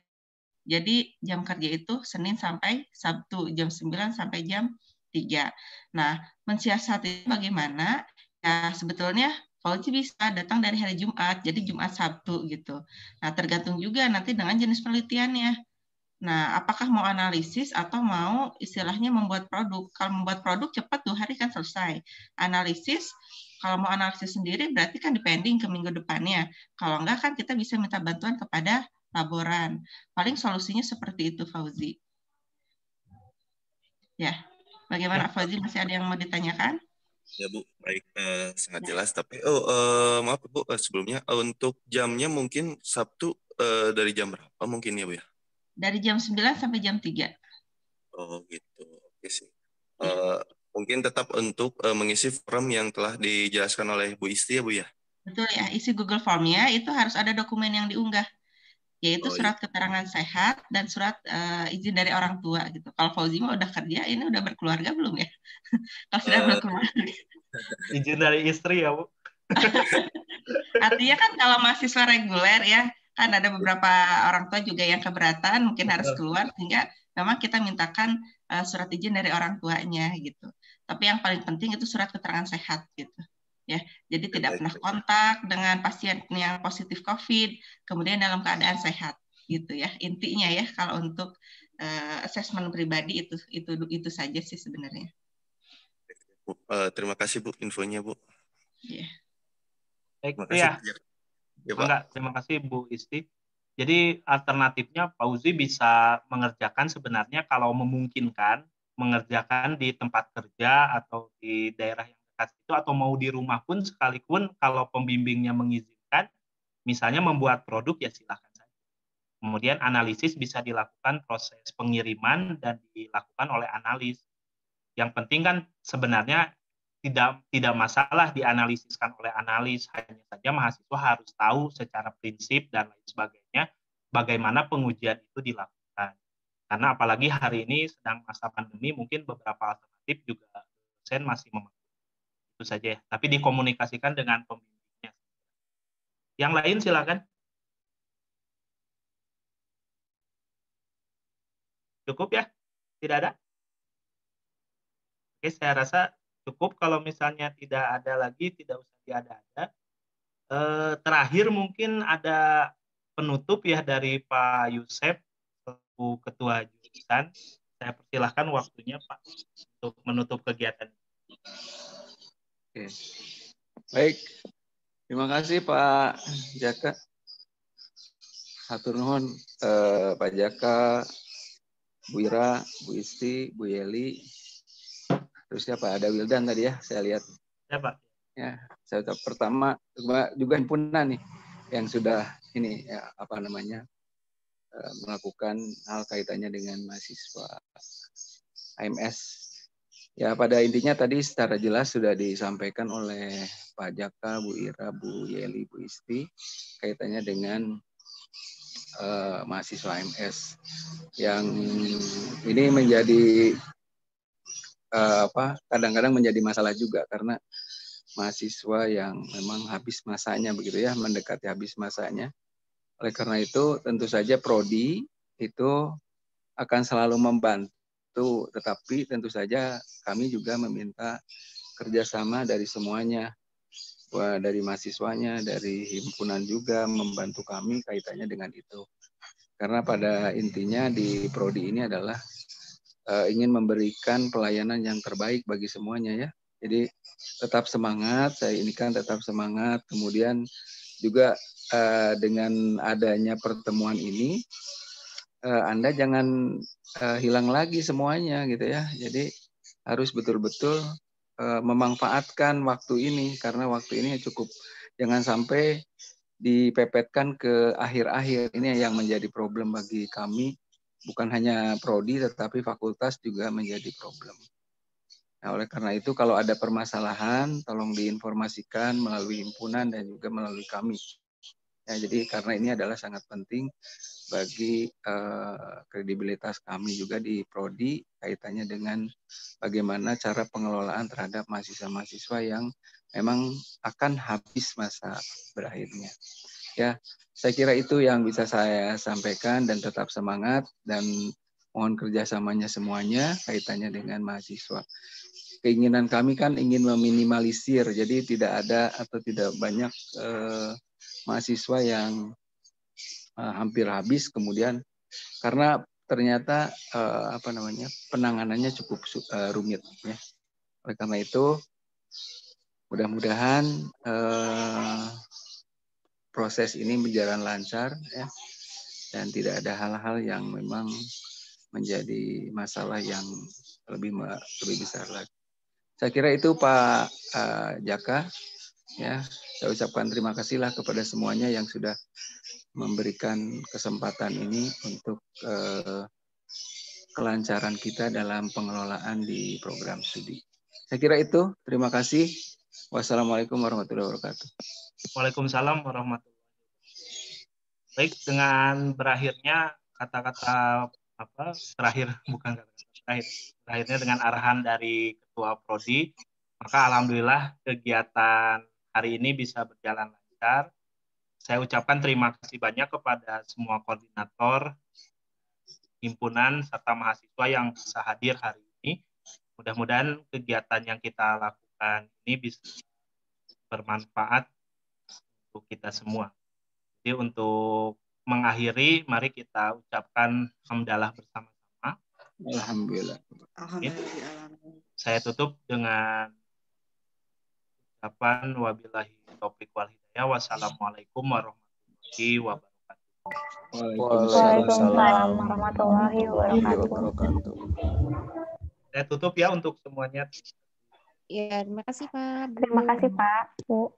Speaker 4: Jadi jam kerja itu Senin sampai Sabtu, jam 9 sampai jam 3. Nah, mensiasati bagaimana? Ya sebetulnya Fauzi bisa datang dari hari Jumat, jadi Jumat Sabtu gitu. Nah, tergantung juga nanti dengan jenis penelitiannya. Nah, apakah mau analisis atau mau istilahnya membuat produk? Kalau membuat produk cepat 2 hari kan selesai. Analisis, kalau mau analisis sendiri berarti kan depending ke minggu depannya. Kalau enggak kan kita bisa minta bantuan kepada laboran. Paling solusinya seperti itu, Fauzi. Ya, bagaimana Fauzi? Masih ada yang mau ditanyakan?
Speaker 9: Ya Bu, baik, sangat jelas. Tapi maaf Bu, sebelumnya untuk jamnya mungkin Sabtu dari jam berapa mungkin ya Bu ya?
Speaker 4: Dari jam 9 sampai jam 3.
Speaker 9: Oh gitu, oke sih. Mungkin tetap untuk mengisi form yang telah dijelaskan oleh Bu Isti ya Bu ya?
Speaker 4: Betul ya, isi Google Form-nya itu harus ada dokumen yang diunggah, yaitu surat keterangan sehat dan surat izin dari orang tua gitu. Kalau Fauzi mah udah kerja, ini udah berkeluarga belum ya? Kalau sudah berkeluarga.
Speaker 1: Izin dari istri ya, Bu.
Speaker 4: Artinya kan kalau mahasiswa reguler ya, kan ada beberapa orang tua juga yang keberatan, mungkin harus keluar, sehingga memang kita mintakan surat izin dari orang tuanya gitu. Tapi yang paling penting itu surat keterangan sehat gitu. Ya, jadi tidak pernah kontak dengan pasien yang positif COVID, kemudian dalam keadaan sehat gitu ya. Intinya ya kalau untuk asesmen pribadi itu saja sih sebenarnya.
Speaker 9: Bu, terima kasih Bu infonya Bu.
Speaker 4: Iya.
Speaker 1: Baik, ya. Enggak, terima kasih Bu Isti. Jadi alternatifnya Fauzi bisa mengerjakan sebenarnya kalau memungkinkan mengerjakan di tempat kerja atau di daerah yang dekat itu atau mau di rumah pun sekalipun kalau pembimbingnya mengizinkan, misalnya membuat produk ya silakan saja. Kemudian analisis bisa dilakukan proses pengiriman dan dilakukan oleh analis. Yang penting kan sebenarnya tidak masalah dianalisiskan oleh analis, hanya saja mahasiswa harus tahu secara prinsip dan lain sebagainya bagaimana pengujian itu dilakukan. Karena apalagi hari ini sedang masa pandemi, mungkin beberapa alternatif juga dosen masih memakai. Itu saja ya. Tapi dikomunikasikan dengan pembimbingnya. Yang lain silakan. Cukup ya? Tidak ada? Oke, saya rasa cukup. Kalau misalnya tidak ada lagi, tidak usah diada-ada. Terakhir mungkin ada penutup ya dari Pak Yusef, selaku Ketua Jurusan. Saya persilahkan waktunya Pak untuk menutup kegiatan.
Speaker 10: Oke. Baik, terima kasih Pak Jaka. Hatur nuhun Pak Jaka, Bu Ira, Bu Isti, Bu Yeli. Terus siapa? Ada Wildan tadi ya, saya lihat.
Speaker 1: Ya Pak.
Speaker 10: Ya, saya pertama juga himpunan nih yang sudah ini ya, apa namanya melakukan hal kaitannya dengan mahasiswa AMS. Ya, pada intinya tadi secara jelas sudah disampaikan oleh Pak Jaka, Bu Ira, Bu Yeli, Bu Isti kaitannya dengan mahasiswa AMS yang ini menjadi kadang-kadang menjadi masalah juga karena mahasiswa yang memang habis masanya begitu ya, mendekati habis masanya. Oleh karena itu tentu saja prodi itu akan selalu membantu, tetapi tentu saja kami juga meminta kerjasama dari semuanya, dari mahasiswanya, dari himpunan juga membantu kami kaitannya dengan itu. Karena pada intinya di prodi ini adalah ingin memberikan pelayanan yang terbaik bagi semuanya ya. Jadi tetap semangat, saya ini kan tetap semangat. Kemudian juga dengan adanya pertemuan ini, Anda jangan hilang lagi semuanya gitu ya. Jadi harus betul-betul memanfaatkan waktu ini, karena waktu ini cukup, jangan sampai dipepetkan ke akhir-akhir. Ini yang menjadi problem bagi kami, bukan hanya prodi tetapi fakultas juga menjadi problem. Nah, oleh karena itu kalau ada permasalahan tolong diinformasikan melalui himpunan dan juga melalui kami. Ya, jadi karena ini adalah sangat penting bagi kredibilitas kami juga di prodi, kaitannya dengan bagaimana cara pengelolaan terhadap mahasiswa-mahasiswa yang memang akan habis masa berakhirnya. Ya, saya kira itu yang bisa saya sampaikan, dan tetap semangat dan mohon kerjasamanya semuanya kaitannya dengan mahasiswa. Keinginan kami kan ingin meminimalisir, jadi tidak ada atau tidak banyak mahasiswa yang hampir habis kemudian, karena ternyata penanganannya cukup rumit ya. Oleh karena itu mudah-mudahan proses ini berjalan lancar ya, dan tidak ada hal-hal yang memang menjadi masalah yang lebih besar lagi. Saya kira itu Pak Jaka ya. Saya ucapkan terima kasihlah kepada semuanya yang sudah memberikan kesempatan ini untuk kelancaran kita dalam pengelolaan di program studi. Saya kira itu. Terima kasih. Wassalamualaikum warahmatullahi wabarakatuh.
Speaker 1: Waalaikumsalam warahmatullahi wabarakatuh. Baik, dengan berakhirnya kata-kata terakhir, bukan kata-kata terakhir, berakhirnya dengan arahan dari Ketua Prodi, maka alhamdulillah kegiatan hari ini bisa berjalan lancar. Saya ucapkan terima kasih banyak kepada semua koordinator, himpunan, serta mahasiswa yang bisa hadir hari ini. Mudah-mudahan kegiatan yang kita lakukan ini bisa bermanfaat untuk kita semua. Jadi untuk mengakhiri, mari kita ucapkan hamdalah bersama-sama.
Speaker 10: Alhamdulillah.
Speaker 1: Saya tutup dengan ucapan wabillahi taufiq wal hidayah. Wassalamualaikum warahmatullahi wabarakatuh.
Speaker 3: Waalaikumsalam warahmatullahi wabarakatuh.
Speaker 1: Saya tutup ya untuk semuanya.
Speaker 11: Ya, terima kasih Pak.
Speaker 3: Terima kasih Pak. Bu.